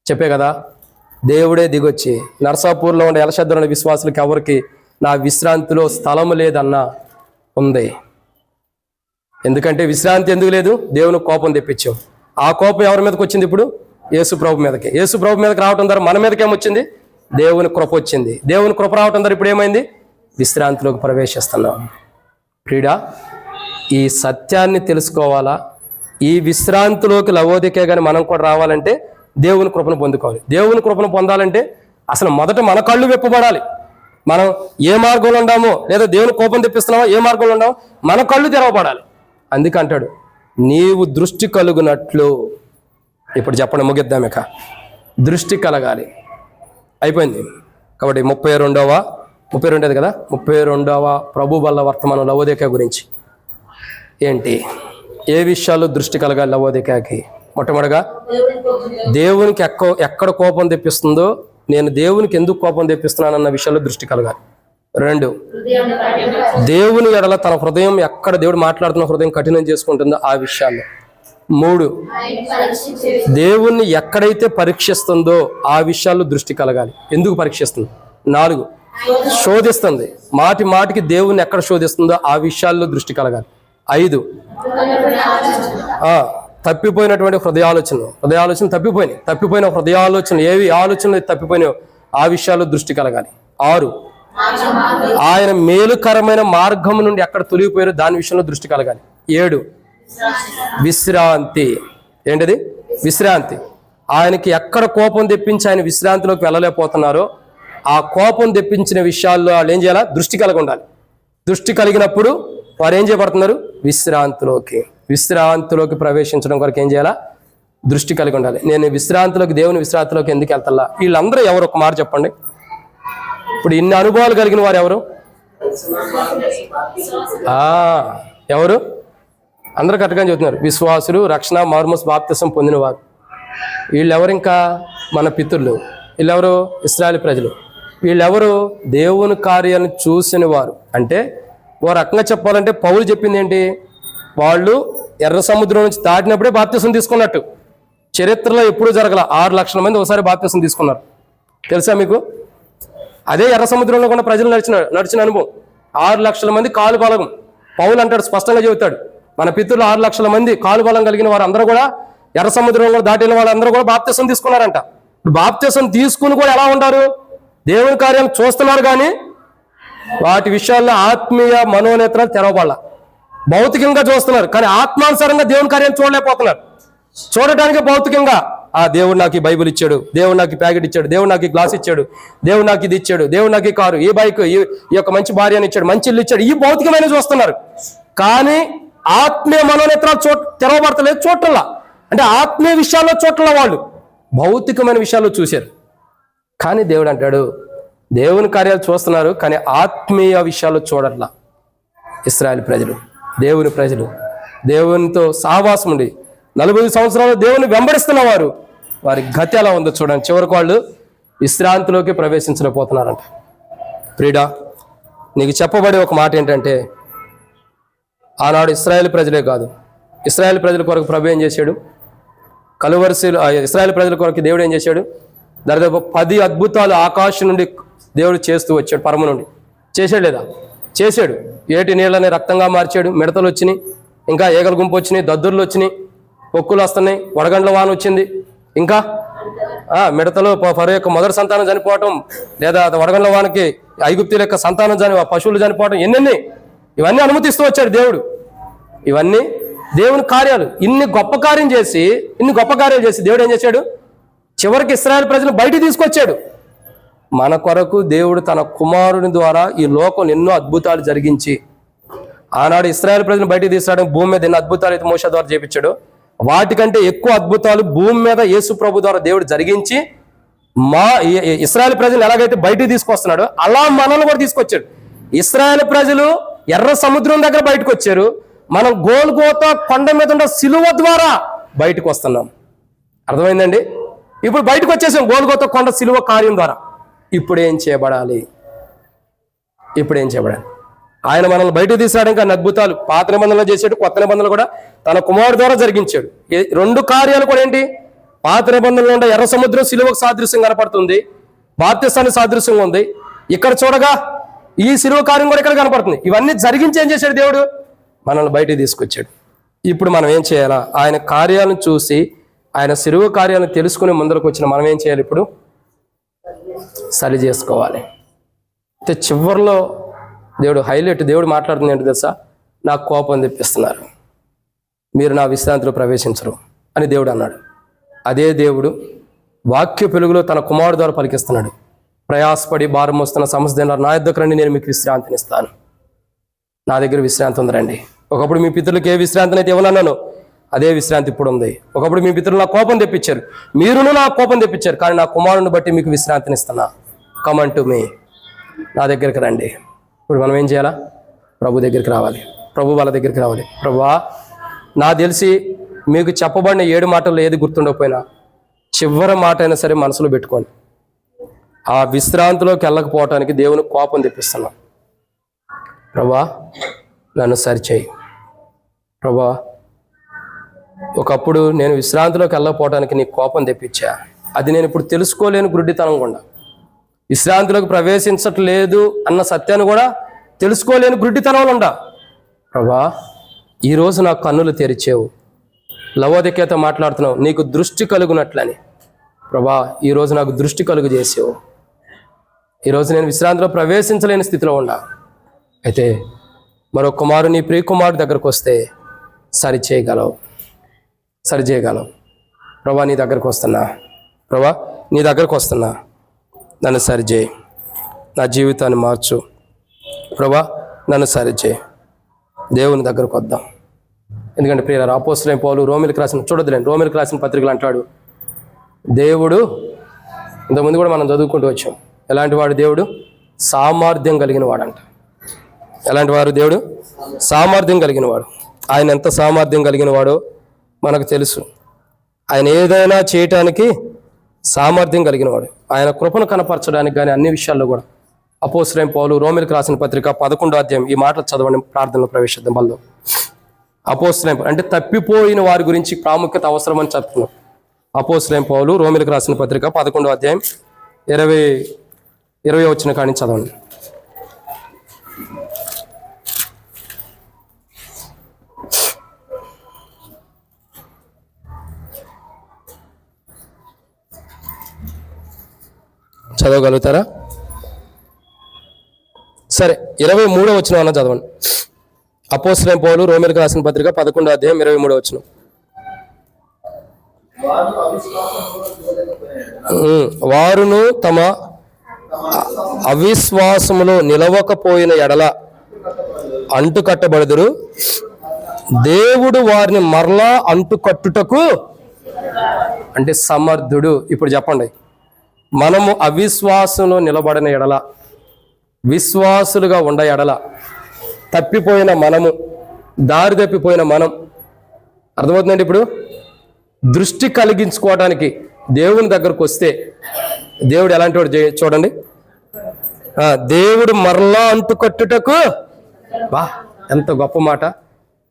చెప్పే కదా, దేవుడే దిగొచ్చి నర్సాపూర్లో ఉండే ఎలశద్రుని విశ్వాసులకి ఎవరికి నా విశ్రాంతిలో స్థలము లేదన్నా ఉంది. ఎందుకంటే విశ్రాంతి ఎందుకు లేదు? దేవుని కోపం తెప్పించాం. ఆ కోపం ఎవరి మీదకి వచ్చింది? ఇప్పుడు యేసు ప్రభు మీదకి. యేసు ప్రభు మీదకి రావటం ద్వారా మన మీదకి ఏమొచ్చింది? దేవుని కృప వచ్చింది. దేవుని కృప రావటం ద్వారా ఇప్పుడు ఏమైంది? విశ్రాంతిలోకి ప్రవేశిస్తున్నాం. ప్రియుడా, ఈ సత్యాన్ని తెలుసుకోవాలా? ఈ విశ్రాంతిలోకి లవోదికే కానీ మనం కూడా రావాలంటే దేవుని కృపను పొందుకోవాలి. దేవుని కృపను పొందాలంటే అసలు మొదట మన కళ్ళు విప్పబడాలి. మనం ఏ మార్గంలో ఉండామో, లేదా దేవుని కోపం తెప్పిస్తున్నామో, ఏ మార్గంలో ఉండామో మన కళ్ళు తెరవబడాలి. అందుకే అంటాడు, నీవు దృష్టి కలుగునట్లు. ఇప్పుడు చెప్పండి, ముగిద్దాం. ఇక దృష్టి కలగాలి. అయిపోయింది. కాబట్టి 32 కదా, 32వ ప్రభు వల్ల వర్తమానం లవోదిక గురించి ఏంటి? ఏ విషయాల్లో దృష్టి కలగాలి లవోదికకి? మొట్టమొదటిగా దేవునికి ఎక్కడ కోపం తెప్పిస్తుందో, నేను దేవునికి ఎందుకు కోపం తెప్పిస్తున్నానన్న విషయాల్లో దృష్టి కలగాలి. 2, దేవుని ఎడల తన హృదయం ఎక్కడ దేవుడు మాట్లాడుతున్న హృదయం కఠినం చేసుకుంటుందో ఆ విషయాల్లో. 3, దేవుణ్ణి ఎక్కడైతే పరీక్షిస్తుందో ఆ విషయాల్లో దృష్టి కలగాలి. ఎందుకు పరీక్షిస్తుంది? 4, శోధిస్తుంది. మాటికి దేవుణ్ణి ఎక్కడ శోధిస్తుందో ఆ విషయాల్లో దృష్టి కలగాలి. 5, తప్పిపోయినటువంటి హృదయాలోచన తప్పిపోయిన హృదయాలోచన ఏవి ఆలోచనలు తప్పిపోయినాయో ఆ విషయాల్లో దృష్టి కలగాలి. 6, ఆయన మేలుకరమైన మార్గం నుండి ఎక్కడ తొలగిపోయారో దాని విషయంలో దృష్టి కలగాలి. 7, విశ్రాంతి. ఏంటిది? విశ్రాంతి. ఆయనకి ఎక్కడ కోపం తెప్పించి ఆయన విశ్రాంతిలోకి వెళ్ళలేకపోతున్నారో ఆ కోపం తెప్పించిన విషయాల్లో వాళ్ళు ఏం చేయాలా? దృష్టి కలిగి ఉండాలి. దృష్టి కలిగినప్పుడు వారు ఏం చేయబడుతున్నారు? విశ్రాంతిలోకి ప్రవేశించడం కొరకు ఏం చేయాలా? దృష్టి కలిగి ఉండాలి. నేను దేవుని విశ్రాంతిలోకి ఎందుకు వెళ్తా? వీళ్ళందరూ ఎవరు? ఒక మాట చెప్పండి. ఇప్పుడు ఇన్ని అనుభవాలు కలిగిన వారు ఎవరు? ఎవరు? అందరూ కరెక్ట్గా చెబుతున్నారు. విశ్వాసులు, రక్షణ, మారుమూస, బాప్తిసం పొందినవారు. వీళ్ళెవరు? ఇంకా మన పితరులు. వీళ్ళెవరు? ఇశ్రాయేలు ప్రజలు. వీళ్ళెవరు? దేవుని కార్యాలను చూసిన వారు. అంటే ఓ రకంగా చెప్పాలంటే పౌలు చెప్పింది ఏంటి? వాళ్ళు ఎర్ర సముద్రం నుంచి దాటినప్పుడే బాప్తిసం తీసుకున్నట్టు. చరిత్రలో ఎప్పుడూ జరగల. 6 లక్షల మంది ఒకసారి బాప్తిసం తీసుకున్నారు. తెలుసా మీకు? అదే ఎర్ర సముద్రంలో కూడా ప్రజలు నడిచిన అనుభవం. 6 లక్షల మంది కాలు బలం. పౌలు అంటాడు, స్పష్టంగా చెబుతాడు, మన పితరులు 6 లక్షల మంది కాలు బలం కలిగిన వారు అందరూ కూడా ఎర్ర సముద్రంలో దాటిన వాళ్ళందరూ కూడా బాప్తిసం తీసుకున్నారంట. బాప్తిసం తీసుకుని కూడా ఎలా ఉంటారు? దేవుని కార్యాలు చూస్తున్నారు, కానీ వాటి విషయాల్లో ఆత్మీయ మనోనేత్రాలు తెరవబడాల. భౌతికంగా చూస్తున్నారు, కానీ ఆత్మానుసారంగా దేవుని కార్యాలు చూడలేకపోతున్నారు. చూడటానికి భౌతికంగా దేవుడు నాకు ఈ బైబిల్ ఇచ్చాడు, దేవుడు నాకు ఈ ప్యాకెట్ ఇచ్చాడు, దేవుడు నాకు ఈ గ్లాస్ ఇచ్చాడు, దేవుడు నాకు ఇది ఇచ్చాడు, దేవుడు నాకు ఈ కారు, ఈ బైక్, ఈ యొక్క మంచి భార్యని ఇచ్చాడు, మంచి ఇల్లు ఇచ్చాడు, ఈ భౌతికమైన చూస్తున్నారు. కానీ ఆత్మీయ మనోనేత్రాలు తెరవబడతలేదు, చూడటంలా. అంటే ఆత్మీయ విషయాల్లో చూడటంలా, వాళ్ళు భౌతికమైన విషయాల్లో చూశారు. కానీ దేవుడు అంటాడు, దేవుని కార్యాలు చూస్తున్నారు, కానీ ఆత్మీయ విషయాల్లో చూడట్లా. ఇశ్రాయేలు ప్రజలు, దేవుని ప్రజలు, దేవునితో సహవాసం ఉండి 40 సంవత్సరాలు దేవుని వెంబడిస్తున్న వారు, వారి గతి ఎలా ఉందో చూడండి. చివరికి వాళ్ళు విశ్రాంతిలోకి ప్రవేశించలేకపోతున్నారంట. ప్రియుడా, నీకు చెప్పబడే ఒక మాట ఏంటంటే, ఆనాడు ఇశ్రాయేలు ప్రజలే కాదు, ఇశ్రాయేలు ప్రజల కొరకు ప్రభు ఏం చేశాడు? కలువరిశీలు ఇశ్రాయేలు ప్రజల కొరకు దేవుడు ఏం చేశాడు? దాదాపు 10 అద్భుతాలు ఆకాశం నుండి దేవుడు చేస్తూ వచ్చాడు. పరమ నుండి చేశాడు లేదా? చేశాడు. ఏటి నీళ్ళని రక్తంగా మార్చాడు, మిడతలు వచ్చినాయి, ఇంకా ఏగల గుంపు వచ్చినాయి, దద్దుర్లు వచ్చినాయి, పొక్కులు వస్తున్నాయి, వడగండ్ల వాన వచ్చింది, ఇంకా మిడతలు ఫరో యొక్క మొదటి సంతానం చనిపోవటం, లేదా వడగండ్ల వానకి ఐగుప్తుల యొక్క సంతానం పశువులు చనిపోవటం, ఇవన్నీ అనుమతిస్తూ వచ్చాడు దేవుడు. ఇవన్నీ దేవుని కార్యాలు. ఇన్ని గొప్ప కార్యాలు చేసి దేవుడు ఏం చేశాడు? చివరికి ఇశ్రాయేలు ప్రజలు బయటికి తీసుకొచ్చాడు. మన కొరకు దేవుడు తన కుమారుని ద్వారా ఈ లోకం ఎన్నో అద్భుతాలు జరిగించి, ఆనాడు ఇశ్రాయేలు ప్రజలను బయటికి తీసుకురావడం, భూమి మీద ఎన్నో అద్భుతాలు అయితే మోషే ద్వారా చేపించాడు, వాటికంటే ఎక్కువ అద్భుతాలు భూమి మీద యేసు ప్రభు ద్వారా దేవుడు జరిగించి ఇశ్రాయేలు ప్రజలు ఎలాగైతే బయటికి తీసుకొస్తున్నాడో అలా మనల్ని కూడా తీసుకొచ్చాడు. ఇశ్రాయేలు ప్రజలు ఎర్ర సముద్రం దగ్గర బయటకు వచ్చారు, మనం గోల్గోతా కొండ మీద ఉన్న సిలువ ద్వారా బయటకు వస్తున్నాం. అర్థమైందండి? ఇప్పుడు బయటకు వచ్చేసాం గోల్గోతా కొండ సిలువ కార్యం ద్వారా. ఇప్పుడు ఏం చేయబడాలి? ఆయన మనల్ని బయటకు తీసుకురావడానికి అన్ని అద్భుతాలు పాత నిబంధనలో చేశాడు, కొత్త నిబంధనలు కూడా తన కుమారుడు ద్వారా జరిగించాడు. 2 కార్యాలు కూడా ఏంటి? పాత నిబంధనలో ఉండే ఎర్ర సముద్రం సిలువకు సాదృశ్యం కనపడుతుంది, బాప్తిసానికి సాదృశ్యంగా ఉంది. ఇక్కడ చూడగా ఈ సిలువ కార్యం కూడా ఇక్కడ కనపడుతుంది. ఇవన్నీ జరిగించి ఏం చేశాడు దేవుడు? మనల్ని బయటకు తీసుకొచ్చాడు. ఇప్పుడు మనం ఏం చేయాలా? ఆయన కార్యాలను చూసి, ఆయన సిలువ కార్యాలను తెలుసుకుని ముందరకు వచ్చిన మనం ఏం చేయాలి? ఇప్పుడు సరి చేసుకోవాలి. అయితే చివరిలో దేవుడు మాట్లాడుతుంది ఏంటి తెలుసా? నాకు కోపం తెప్పిస్తున్నారు, మీరు నా విశ్రాంతిలో ప్రవేశించరు అని దేవుడు అన్నాడు. అదే దేవుడు వాక్య పెలుగులో తన కుమారుడు ద్వారా పలికిస్తున్నాడు. ప్రయాసపడి భారం మోస్తున్న సమస్యలు నా యొద్దకు రండి, నేను మీకు విశ్రాంతినిస్తాను. నా దగ్గర విశ్రాంతి ఉందండి. ఒకప్పుడు మీ పితరులకు ఏ విశ్రాంతిని అయితే ఇవ్వనన్నాను, అదే విశ్రాంతి ఇప్పుడు ఉంది. ఒకప్పుడు మీ పితరులు నా కోపం తెప్పించారు, మీరును నా కోపం తెప్పించారు, కానీ నా కుమారుని బట్టి మీకు విశ్రాంతినిస్తున్నా. కమ్ అన్ టు మీ, నా దగ్గరికి రండి. ఇప్పుడు మనం ఏం చేయాలా? ప్రభు దగ్గరికి రావాలి, ప్రభు వాళ్ళ దగ్గరికి రావాలి. ప్రభువా, నా తెలిసి మీకు చెప్పబడిన 7 మాటల్లో ఏది గుర్తుండకపోయినా చివరి మాట అయినా సరే మనసులో పెట్టుకోండి. ఆ విశ్రాంతిలోకి వెళ్ళకపోవటానికి దేవుని కోపం తెప్పిస్తున్నాం. ప్రభువా, నన్ను సరిచేయి. ప్రభువా, ఒకప్పుడు నేను విశ్రాంతిలోకి వెళ్ళకపోవడానికి నీ కోపం తెప్పించా, అది నేను ఇప్పుడు తెలుసుకోలేని గుడ్డితనం కూడా. విశ్రాంతిలోకి ప్రవేశించట్లేదు అన్న సత్యాన్ని కూడా తెలుసుకోలేని గుడ్డితనంలో ఉండా. ప్రభువా, ఈరోజు నా కన్నులు తెరిచేవు, లవోదికయతో మాట్లాడుతున్నావు, నీకు దృష్టి కలుగునట్లని. ప్రభా, ఈరోజు నాకు దృష్టి కలుగు చేసావు. ఈరోజు నేను విశ్రాంతిలో ప్రవేశించలేని స్థితిలో ఉన్నా. అయితే మరో కుమారు, నీ ప్రియ కుమారుడు దగ్గరకు వస్తే సరిచేయగలవు. ప్రభా, నీ దగ్గరకు వస్తున్నా. ప్రభా, నీ దగ్గరకు వస్తున్నా. నన్ను సరిచేయి, నా జీవితాన్ని మార్చు. ప్రభా, నన్ను సరిచేయి. దేవుని దగ్గరకు వద్దాం. ఎందుకంటే ప్రియులారా, అపోస్తలుడైన పౌలు రోమీయులకు రాసిన, చూడదులేండి, రోమీయులకు రాసిన పత్రికలు అంటాడు, దేవుడు, ఇంతకుముందు కూడా మనం చదువుకుంటూ వచ్చాం, ఎలాంటి వాడు దేవుడు? సామర్థ్యం కలిగిన వాడంట. ఎలాంటి వాడు దేవుడు? సామర్థ్యం కలిగిన వాడు. ఆయన ఎంత సామర్థ్యం కలిగిన వాడో మనకు తెలుసు. ఆయన ఏదైనా చేయటానికి సామర్థ్యం కలిగిన వాడు. ఆయన కృపను కనపరచడానికి కానీ అన్ని విషయాల్లో కూడా. అపోస్తలుడైన పౌలు రోమీయులకు రాసిన పత్రిక 11వ అధ్యాయం, ఈ మాటలు చదవండి, ప్రార్థనలో ప్రవేశిద్దాం. బల్లో అపోస్తలుడైన, అంటే తప్పిపోయిన వారి గురించి ప్రాముఖ్యత అవసరమని చెప్తున్నాం. అపోస్తలుడైన పౌలు రోమీయులకు రాసిన పత్రిక 11వ అధ్యాయం 20 వచ్చిన కాడి నుంచి చదవండి. చదవగలుగుతారా? సరే, 23వ వచనం అన్న చదవండి. అపోస్తలుడైన పౌలు రోమీయులకు రాసిన పత్రిక 11వ అధ్యాయం 23వ వచనం. వారును తమ అవిశ్వాసములో నిలవకపోయిన ఎడల అంటుకట్టబడుదురు, దేవుడు వారిని మరలా అంటుకట్టుటకు అంటే సమర్థుడు. ఇప్పుడు చెప్పండి, మనము అవిశ్వాసంలో నిలబడిన ఎడల, విశ్వాసులుగా ఉండ ఎడల, తప్పిపోయిన మనము, దారి తప్పిపోయిన మనం, అర్థమవుతుందండి? ఇప్పుడు దృష్టి కలిగించుకోవడానికి దేవుని దగ్గరకు వస్తే దేవుడు ఎలాంటి వాడు చూడండి. దేవుడు మరలా అంటుకట్టుటకు, బా ఎంత గొప్ప మాట.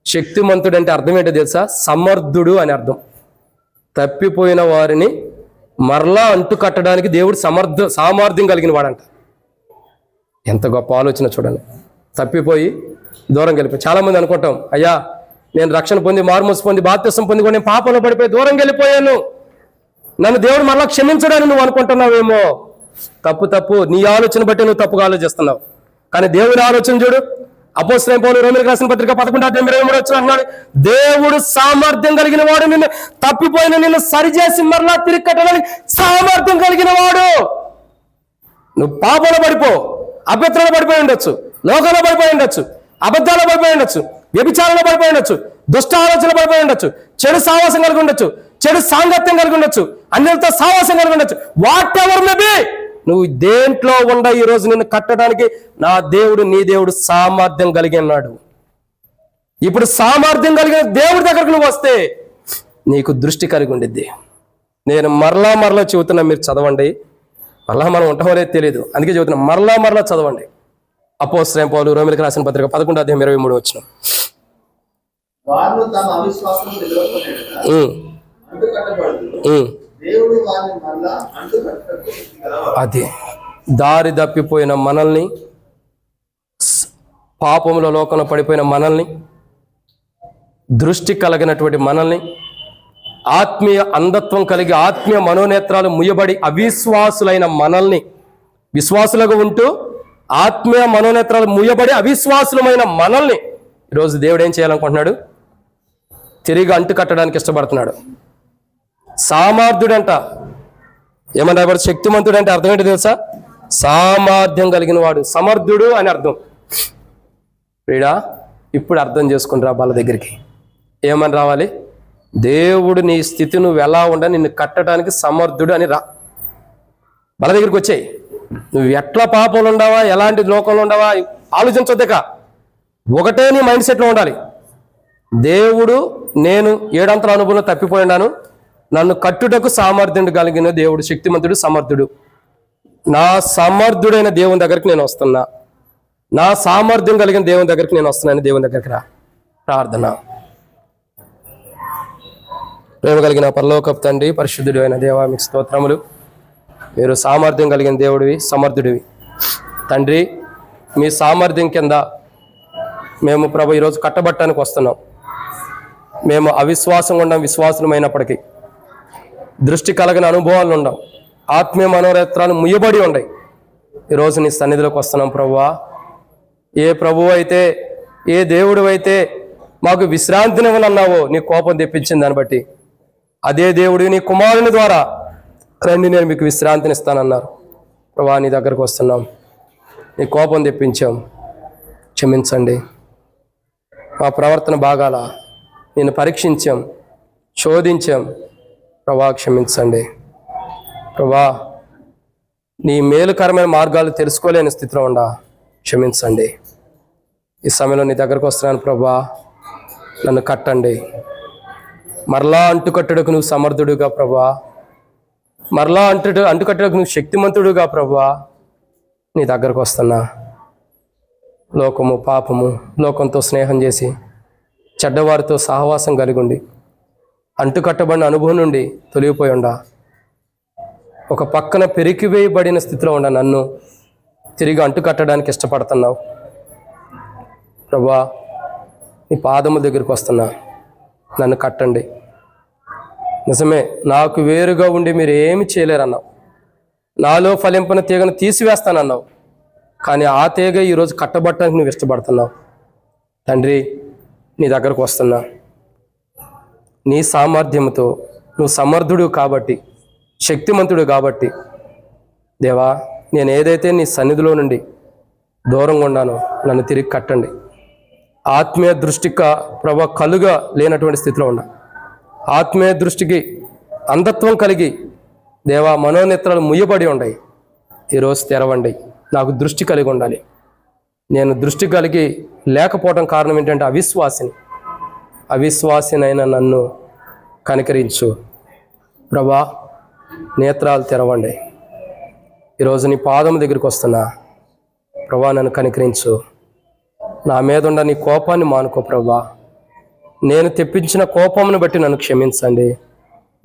శక్తిమంతుడు అంటే అర్థం ఏంటో తెలుసా? సమర్థుడు అని అర్థం. తప్పిపోయిన వారిని మరలా అంటుకట్టడానికి దేవుడు సామర్థ్యం కలిగిన వాడంట. ఎంత గొప్ప ఆలోచన చూడండి. తప్పిపోయి దూరం వెళ్ళిపోయి, చాలామంది అనుకుంటాం, అయ్యా నేను రక్షణ పొంది, మారుమూసి పొంది, బాప్తిసం పొంది కూడా నేను పాపంలో పడిపోయి దూరం వెళ్ళిపోయాను, నన్ను దేవుడు మరలా క్షమించడాన్ని నువ్వు అనుకుంటున్నావేమో. తప్పు. నీ ఆలోచన బట్టి నువ్వు తప్పుగా ఆలోచిస్తున్నావు. కానీ దేవుని ఆలోచన చూడు. అపోస్తలుడైన పౌలు రోమీయులకు రాసిన పత్రిక 11వ అధ్యాయం 23వ వచనం అన్నాడు, దేవుడు సామర్థ్యం కలిగిన వాడు, నిన్ను తప్పిపోయిన నిన్ను సరిచేసి మరలా తిరిగి కట్టడానికి సామర్థ్యం కలిగిన వాడు. నువ్వు పాపంలో పడిపో, అభ్యంతరంలో పడిపోయి ఉండొచ్చు, లోకంలో పడిపోయి ఉండొచ్చు, అబద్ధాల్లో పడిపోయి ఉండొచ్చు, వ్యభిచారంలో పడిపోయి ఉండొచ్చు, దుష్ట ఆలోచనలు పడిపోయి ఉండొచ్చు, చెడు సావాసం కలిగి ఉండొచ్చు, చెడు సాంగత్యం కలిగి ఉండొచ్చు, అన్యులతో సావాసం కలిగి ఉండొచ్చు. వాట్ ఎవర్ మే బి, నువ్వు దేంట్లో ఉండ ఈ రోజు నిన్ను కట్టడానికి నా దేవుడు, నీ దేవుడు సామర్థ్యం కలిగి ఉన్నాడు. ఇప్పుడు సామర్థ్యం కలిగిన దేవుడి దగ్గరకు నువ్వు వస్తే నీకు దృష్టి కలిగి ఉండిద్ది. నేను మరలా చెబుతున్నా, మీరు చదవండి. మరలా మనం ఉంటామో అనేది తెలియదు, అందుకే చెబుతున్నా, మరలా చదవండి. అపోస్తలుడైన పౌలు రోమీయులకు రాసిన పత్రిక 11వ అధ్యాయం 23వ వచనం. అది దారి తప్పిపోయిన మనల్ని, పాపముల లోకంలో పడిపోయిన మనల్ని, దృష్టి కలిగినటువంటి మనల్ని, ఆత్మీయ అంధత్వం కలిగి ఆత్మీయ మనోనేత్రాలు ముయ్యబడి అవిశ్వాసులైన మనల్ని, విశ్వాసులుగా ఉంటూ ఆత్మీయ మనోనేత్రాలు ముయ్యబడి అవిశ్వాసులమైన మనల్ని ఈరోజు దేవుడు ఏం చేయాలనుకుంటున్నాడు? తిరిగి అంటు కట్టడానికి ఇష్టపడుతున్నాడు. సామర్థ్యుడంట. ఏమన్నా శక్తిమంతుడు అంటే అర్థం ఏంటో తెలుసా? సామర్థ్యం కలిగిన వాడు, సమర్థుడు అని అర్థం. వీడా ఇప్పుడు అర్థం చేసుకుని రా వాళ్ళ దగ్గరికి. ఏమని రావాలి? దేవుడు నీ స్థితి నువ్వు ఎలా ఉండ నిన్ను కట్టడానికి సమర్థుడు అని రా. వాళ్ళ దగ్గరికి వచ్చాయి. నువ్వు ఎట్లా పాపంలో ఉండవా, ఎలాంటి లోకంలో ఉండవా ఆలోచించొద్దేక. ఒకటే నీ మైండ్ సెట్లో ఉండాలి. దేవుడు, నేను ఏడంతల అనుభవంలో తప్పిపోయినాను, నన్ను కట్టుటకు సామర్థ్యం కలిగిన దేవుడు, శక్తిమంతుడు, సమర్థుడు. నా సమర్థుడైన దేవుని దగ్గరికి నేను వస్తున్నా, నా సామర్థ్యం కలిగిన దేవుని దగ్గరికి నేను వస్తున్నాను. దేవుని దగ్గరికి రా. ప్రార్థన. ప్రేమ కలిగిన పరలోకపు తండ్రి, పరిశుద్ధుడు అయిన దేవా, మీకు స్తోత్రములు. మీరు సామర్థ్యం కలిగిన దేవుడివి, సమర్థుడివి తండ్రి. మీ సామర్థ్యం కింద మేము ప్రభు ఈరోజు కట్టబట్టడానికి వస్తున్నాం. మేము అవిశ్వాసం ఉండం, విశ్వాసమైనప్పటికీ దృష్టి కలిగిన అనుభవాలు ఉండవు, ఆత్మీయ మనోనేత్రాలు ముయ్యబడి ఉన్నాయి. ఈరోజు నీ సన్నిధిలోకి వస్తున్నాం ప్రభువా. ఏ ప్రభువు అయితే, ఏ దేవుడు అయితే మాకు విశ్రాంతినివ్వనన్నావో నీ కోపం తెప్పించింది దాన్ని బట్టి, అదే దేవుడు నీ కుమారుని ద్వారా రండి నేను మీకు విశ్రాంతినిస్తానన్నారు. ప్రభువా నీ దగ్గరకు వస్తున్నాం, నీ కోపం తెప్పించాం, క్షమించండి. మా ప్రవర్తన బాగాల నేను పరీక్షించాం, శోధించాం. ప్రభువా క్షమించండి. ప్రభువా నీ మేలుకరమైన మార్గాలు తెలుసుకోలేని స్థితిలో ఉండా క్షమించండి. ఈ సమయంలో నీ దగ్గరకు వస్తున్నాను ప్రభువా, నన్ను కట్టండి. మరలా అంటుకట్టుటకు నువ్వు సమర్థుడుగా ప్రభువా, మరలా అంటుకట్టుటకు నువ్వు శక్తిమంతుడుగా ప్రభువా నీ దగ్గరకు వస్తున్నా. లోకము, పాపము, లోకంతో స్నేహం చేసి చెడ్డవారితో సహవాసం కలిగి ఉండి అంటుకట్టబడిన అనుభవం నుండి తొలగిపోయి ఉండా, ఒక పక్కన పెరికివేయబడిన స్థితిలో ఉండ నన్ను తిరిగి అంటుకట్టడానికి ఇష్టపడుతున్నావు ప్రభువా. నీ పాదముల దగ్గరికి వస్తున్నా, నన్ను కట్టండి. నిజమే, నాకు వేరుగా ఉండి మీరు ఏమి చేయలేరన్నావు, నాలో ఫలింపన తీగను తీసివేస్తానన్నావు. కానీ ఆ తీగ ఈరోజు కట్టబట్టడానికి నువ్వు ఇష్టపడుతున్నావు. తండ్రి నీ దగ్గరకు వస్తున్నా, నీ సామర్థ్యంతో నువ్వు సమర్థుడు కాబట్టి, శక్తిమంతుడు కాబట్టి దేవా, నేను ఏదైతే నీ సన్నిధిలో నుండి దూరంగా ఉన్నానో నన్ను తిరిగి కట్టండి. ఆత్మీయ దృష్టిగా ప్రభా కలుగా లేనటువంటి స్థితిలో ఉన్నా, ఆత్మీయ దృష్టికి అంధత్వం కలిగి దేవా మనోనేత్రాలు ముయ్యబడి ఉన్నాయి. ఈరోజు తెరవండి, నాకు దృష్టి కలిగి ఉండాలి. నేను దృష్టి కలిగి లేకపోవడం కారణం ఏంటంటే అవిశ్వాసినైన నన్ను కనికరించు ప్రభా. నేత్రాలు తెరవండి. ఈరోజు నీ పాదం దగ్గరికి వస్తున్నా ప్రభా, నన్ను కనికరించు. నా మీద ఉన్న నీ కోపాన్ని మానుకో ప్రభా. నేను తెప్పించిన కోపమును బట్టి నన్ను క్షమించండి.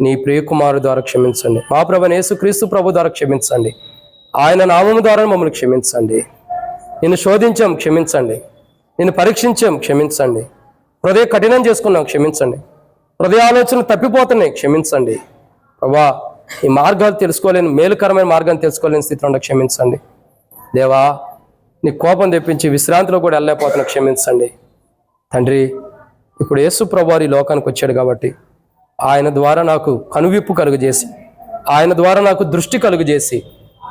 నీ ప్రియకుమారు ద్వారా క్షమించండి. మా ప్రభు యేసుక్రీస్తు ప్రభు ద్వారా క్షమించండి. ఆయన నామము ద్వారా మమ్మల్ని క్షమించండి. నిన్ను శోధించాం, క్షమించండి. నిన్ను పరీక్షించాం, క్షమించండి. హృదయ కఠినం చేసుకున్నాం, క్షమించండి. హృదయ ఆలోచనలు తప్పిపోతున్నాయి, క్షమించండి ప్రభా. ఈ మార్గాలు తెలుసుకోలేని, మేలుకరమైన మార్గాన్ని తెలుసుకోలేని స్థితిలో ఉండ క్షమించండి దేవా. నీ కోపం తెప్పించి విశ్రాంతిలో కూడా వెళ్ళలేకపోతున్నా, క్షమించండి తండ్రి. ఇప్పుడు యేసు ప్రభువారు ఈ లోకానికి వచ్చాడు కాబట్టి ఆయన ద్వారా నాకు కనువిప్పు కలుగజేసి, ఆయన ద్వారా నాకు దృష్టి కలుగజేసి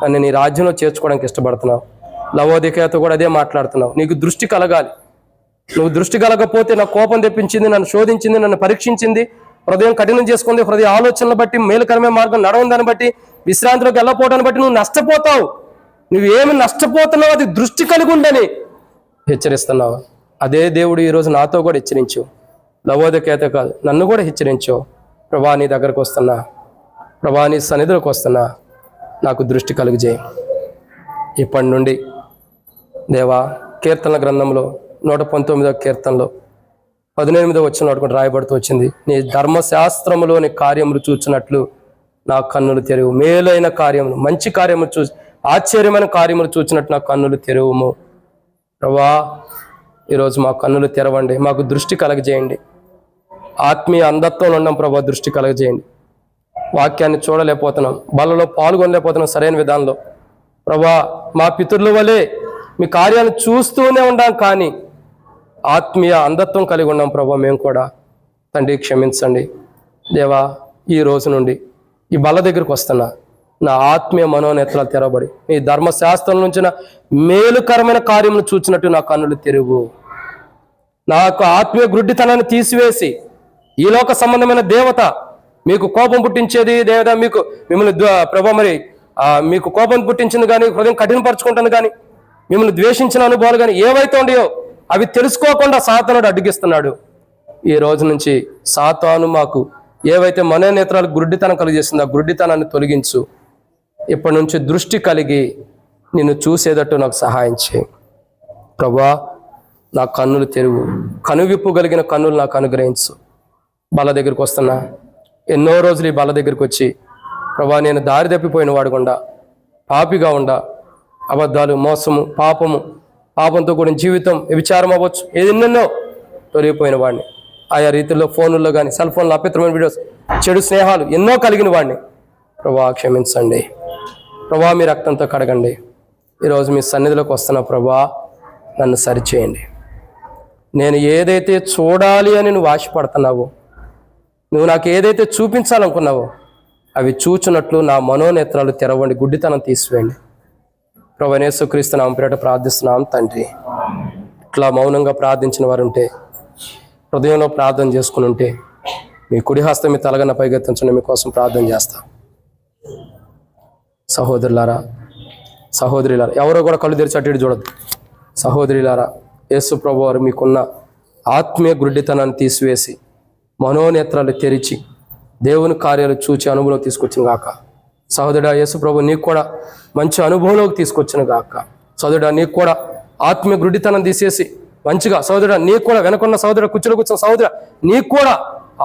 నన్ను నీ రాజ్యంలో చేర్చుకోవడానికి ఇష్టపడుతున్నావు. లవోదికయతో కూడా అదే మాట్లాడుతున్నావు. నీకు దృష్టి కలగాలి. నువ్వు దృష్టి కలగకపోతే నాకు కోపం తెప్పించింది, నన్ను శోధించింది, నన్ను పరీక్షించింది, హృదయం కఠినం చేసుకుంది, హృదయ ఆలోచనలు బట్టి, మేలుకరమైన మార్గం నడవని బట్టి, విశ్రాంతిలోకి వెళ్ళకపోవడాన్ని బట్టి నువ్వు నష్టపోతావు. నువ్వు ఏమి నష్టపోతున్నావు అది దృష్టి కలిగి ఉండని హెచ్చరిస్తున్నావు. అదే దేవుడు ఈరోజు నాతో కూడా హెచ్చరించు. లవోదికయత కాదు, నన్ను కూడా హెచ్చరించు ప్రభా. నీ దగ్గరకు వస్తున్నా ప్రభా, నీ సన్నిధిలోకి వస్తున్నా, నాకు దృష్టి కలుగజేయి. ఇప్పటి నుండి దేవా, కీర్తనల గ్రంథంలో 119వ కీర్తనలో 18వ వచనం కూడా రాయబడుతూ వచ్చింది, నీ ధర్మశాస్త్రములోని కార్యములు చూచినట్లు నా కన్నులు తెరువు. మేలైన కార్యములు, మంచి కార్యములు చూసి, ఆశ్చర్యమైన కార్యములు చూచినట్టు నా కన్నులు తెరువుము ప్రభా. ఈరోజు మా కన్నులు తెరవండి, మాకు దృష్టి కలగజేయండి. ఆత్మీయ అంధత్వంలో ఉన్నాం ప్రభా, దృష్టి కలగజేయండి. వాక్యాన్ని చూడలేకపోతున్నాం, బలలో పాల్గొనలేకపోతున్నాం సరైన విధానంలో ప్రభా. మా పితరుల వలె మీ కార్యాలు చూస్తూనే ఉన్నాం, కానీ ఆత్మీయ అంధత్వం కలిగి ఉన్నాం ప్రభా మేము కూడా. తండ్రి క్షమించండి దేవా. ఈ రోజు నుండి ఈ బల దగ్గరికి వస్తున్నా, నా ఆత్మీయ మనోనేత్రాలు తెరవబడి నీ ధర్మశాస్త్రం నుంచి మేలుకరమైన కార్యములు చూచినట్టు నా కన్నులు తెరువు. నాకు ఆత్మీయ గుడ్డితనాన్ని తీసివేసి, ఈ లోక సంబంధమైన దేవత మీకు కోపం పుట్టించేది దేవత, మిమ్మల్ని ప్రభా మరి మీకు కోపం పుట్టించింది కానీ, హృదయం కఠినపరుచుకుంటుంది కానీ, మిమ్మల్ని ద్వేషించిన అనుభవాలు కానీ ఏవైతే ఉన్నాయో అవి తెలుసుకోకుండా సాతానుడు అడ్డుగిస్తున్నాడు. ఈ రోజు నుంచి సాతాను మాకు ఏవైతే మనోనేత్రాలకు గుడ్డితనం కలిగజేస్తుందో ఆ గుడ్డితనాన్ని తొలగించు. ఇప్పటి నుంచి దృష్టి కలిగి నిన్ను చూసేటట్టు నాకు సహాయం చేయి ప్రభా. నా కన్నులు తెరువు, కనువిప్పు కలిగిన కన్నులు నాకు అనుగ్రహించు. బల దగ్గరికి వస్తున్నా, ఎన్నో రోజులు ఈ బల దగ్గరికి వచ్చి ప్రభా, నేను దారి తప్పిపోయిన వాడుకుండా, పాపిగా ఉండా, అబద్ధాలు, మోసము, పాపంతో కూడిన జీవితం, వ్యభిచారం అవ్వచ్చు, ఎన్నెన్నో తొలగిపోయిన వాడిని ఆయా రీతిలో ఫోన్లలో కానీ సెల్ ఫోన్లో అపవిత్రమైన వీడియోస్, చెడు స్నేహాలు ఎన్నో కలిగిన వాడిని ప్రభా క్షమించండి. ప్రభా మీ రక్తంతో కడగండి. ఈరోజు మీ సన్నిధిలోకి వస్తున్న ప్రభా నన్ను సరిచేయండి. నేను ఏదైతే చూడాలి అని నువ్వు ఆశపడుతున్నావో, నువ్వు నాకు ఏదైతే చూపించాలనుకున్నావో అవి చూచున్నట్లు నా మనోనేత్రాలు తెరవండి, గుడ్డితనం తీసివేయండి. ప్రభువైన యేసుక్రీస్తు నామమున పేరిట ప్రార్థిస్తున్నాం తండ్రి. ఇట్లా మౌనంగా ప్రార్థించిన వారు ఉంటే, హృదయంలో ప్రార్థన చేసుకుని ఉంటే, మీ కుడి హస్తం మీ తలగన్న పైకెత్తించండి, మీకోసం ప్రార్థన చేస్తాం. సహోదరులారా, సహోదరులారా, ఎవరో కూడా కళ్ళు తెరిచి అటు ఇటు చూడద్దు. సహోదరులారా, యేసు ప్రభు వారు మీకున్న ఆత్మీయ గుడ్డితనాన్ని తీసివేసి మనోనేత్రాలు తెరిచి దేవుని కార్యాలు చూచి అనుభవంలోకి తీసుకొచ్చిన గాక. సహోదరుడా, యేసు ప్రభు నీకు కూడా మంచి అనుభవంలోకి తీసుకొచ్చిన గాక. సహోదరుడా, నీకు కూడా ఆత్మీయ గుడ్డితనం తీసేసి మంచిగా, సహోదరుడా నీకు కూడా వెనకున్న సహోదరుడు కూర్చుని కూర్చున్న సహోదరుడా నీకు కూడా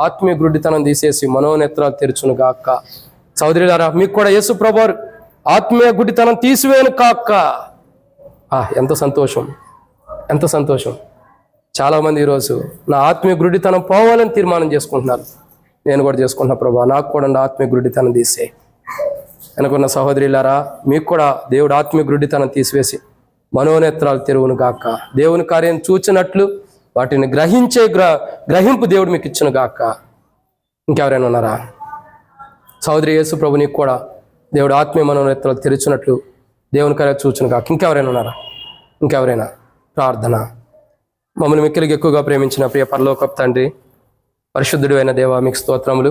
ఆత్మీయ గుడ్డితనం తీసేసి మనోనేత్రాలు తెరుచును గాక. సహోదరులారా, మీకు కూడా యేసు ప్రభు వారు ఆత్మీయ గుడ్డితనం తీసివేయను కాక. ఎంత సంతోషం, ఎంత సంతోషం. చాలామంది ఈరోజు నా ఆత్మీయ గుడ్డితనం పోవాలని తీర్మానం చేసుకుంటున్నారు. నేను కూడా చేసుకుంటున్నా ప్రభా, నాకు కూడా నా ఆత్మీయ గుడ్డితనం తీసే అనుకున్న సహోదరులారా, మీకు కూడా దేవుడు ఆత్మీయ గుడ్డితనం తీసివేసి మనోనేత్రాలు తెరువును గాక. దేవుని కార్యం చూచినట్లు వాటిని గ్రహింపు దేవుడు మీకు ఇచ్చును గాక. ఇంకెవరైనా ఉన్నారా? సహోదరి యేసు ప్రభు నీకు కూడా దేవుడు ఆత్మీయ మనోనేత్రాలు తెరిచినట్లు దేవుని కార్యం చూచును గాక. ఇంకెవరైనా ఉన్నారా? ఇంకెవరైనా? ప్రార్థన. మమ్మల్ని మిక్కిలికి ఎక్కువగా ప్రేమించిన ప్రియ పరలోకపు తండ్రి, పరిశుద్ధుడు అయిన దేవ, మీకు స్తోత్రములు.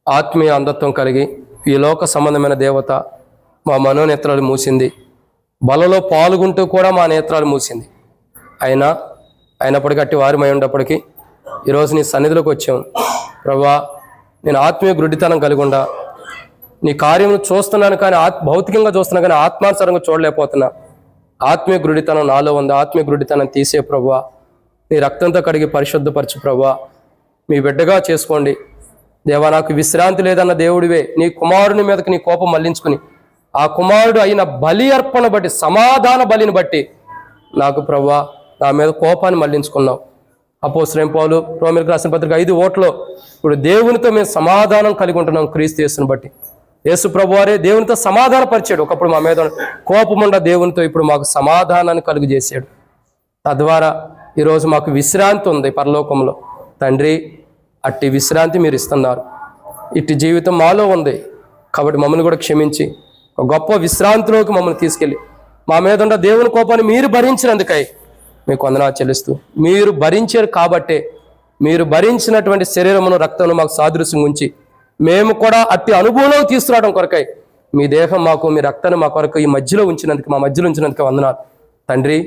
ఆత్మీయ అంధత్వం కలిగి ఈ లోక సంబంధమైన దేవత మా మూసింది. బలలో పాల్గొంటూ కూడా మా నేత్రాలు మూసింది. అయినప్పటికీ అట్టి వారిమై ఉన్నప్పటికీ ఈరోజు నీ సన్నిధిలోకి వచ్చాం ప్రభా. నేను ఆత్మీయ గుడ్డితనం కలిగి ఉండా నీ కార్యము చూస్తున్నాను, కానీ భౌతికంగా చూస్తున్నాను, కానీ ఆత్మానుసారంగా చూడలేకపోతున్నా. ఆత్మీయ గుడ్డితనం నాలో ఉంది. ఆత్మీయ గుడ్డితనం తీసే ప్రభువా, నీ రక్తంతో కడిగి పరిశుద్ధపరచు ప్రభువా. మీ బిడ్డగా చేసుకోండి దేవా. నాకు విశ్రాంతి లేదన్న దేవుడివే నీ కుమారుని మీదకి నీ కోపం మళ్లించుకుని ఆ కుమారుడు అయిన బలి అర్పణ బట్టి, సమాధాన బలిని బట్టి నాకు ప్రభువా నా మీద కోపాన్ని మళ్లించుకున్నావు. అపోస్తలుడైన పౌలు రోమీయులకు రాసిన పత్రిక 5:1 ఇప్పుడు దేవునితో మేము సమాధానం కలిగి ఉంటున్నాం క్రీస్తు యేసుని బట్టి. యేసు ప్రభు వారే దేవునితో సమాధాన పరిచాడు. ఒకప్పుడు మా మీద కోపముండ దేవునితో ఇప్పుడు మాకు సమాధానాన్ని కలుగు చేశాడు. తద్వారా ఈరోజు మాకు విశ్రాంతి ఉంది పరలోకంలో. తండ్రి, అట్టి విశ్రాంతి మీరు ఇస్తున్నారు. ఇట్టి జీవితం మాలో ఉంది కాబట్టి మమ్మల్ని కూడా క్షమించి ఒక గొప్ప విశ్రాంతిలోకి మమ్మల్ని తీసుకెళ్ళి మా మీద ఉన్న దేవుని కోపాన్ని మీరు భరించినందుకై మీకు వందనాలు చెల్లిస్తూ, మీరు భరించారు కాబట్టే, మీరు భరించినటువంటి శరీరమును రక్తమును మాకు సాదృశ్యం ఉంచి మేము కూడా అట్టి అనుభవంలో తీసుకురావడం కొరకై మీ దేహం మాకు, మీ రక్తాన్ని మా కొరకు ఈ మధ్యలో ఉంచినందుకు, మా మధ్యలో ఉంచినందుకు వందనాలు తండ్రి.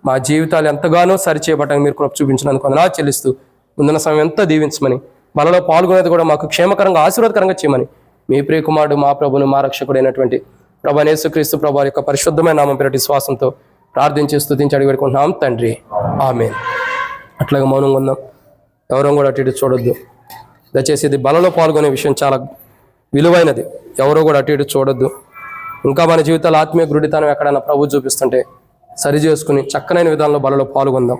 మా జీవితాలు ఎంతగానో సరిచేయబట్టడానికి మీరు కృప చూపించినందుకు వందనాలు చెల్లిస్తూ, ముందున్న సమయం ఎంతో దీవించమని, బలలో పాల్గొనేది కూడా మాకు క్షేమకరంగా ఆశీర్వాదకరంగా చేయమని మీ ప్రియకుమారుడు మా ప్రభును మా రక్షకుడు అయినటువంటి ప్రభువైన యేసుక్రీస్తు ప్రభు యొక్క పరిశుద్ధమైన నామం పేరిట విశ్వాసంతో ప్రార్థించి స్తుతించి అడిగి పెట్టుకుంటున్నాం తండ్రి. ఆమేన్. అట్లాగే మౌనంగా ఉందాం. ఎవరూ కూడా అటు ఇటు చూడొద్దు దయచేసి. ఇది బలలో పాల్గొనే విషయం చాలా విలువైనది. ఎవరో కూడా అటు ఇటు చూడొద్దు. ఇంకా మన జీవితాలు ఆత్మీయ గుడ్డితనం ఎక్కడైనా ప్రభు చూపిస్తుంటే సరి చేసుకుని చక్కనైన విధానంలో బలలో పాల్గొందాం.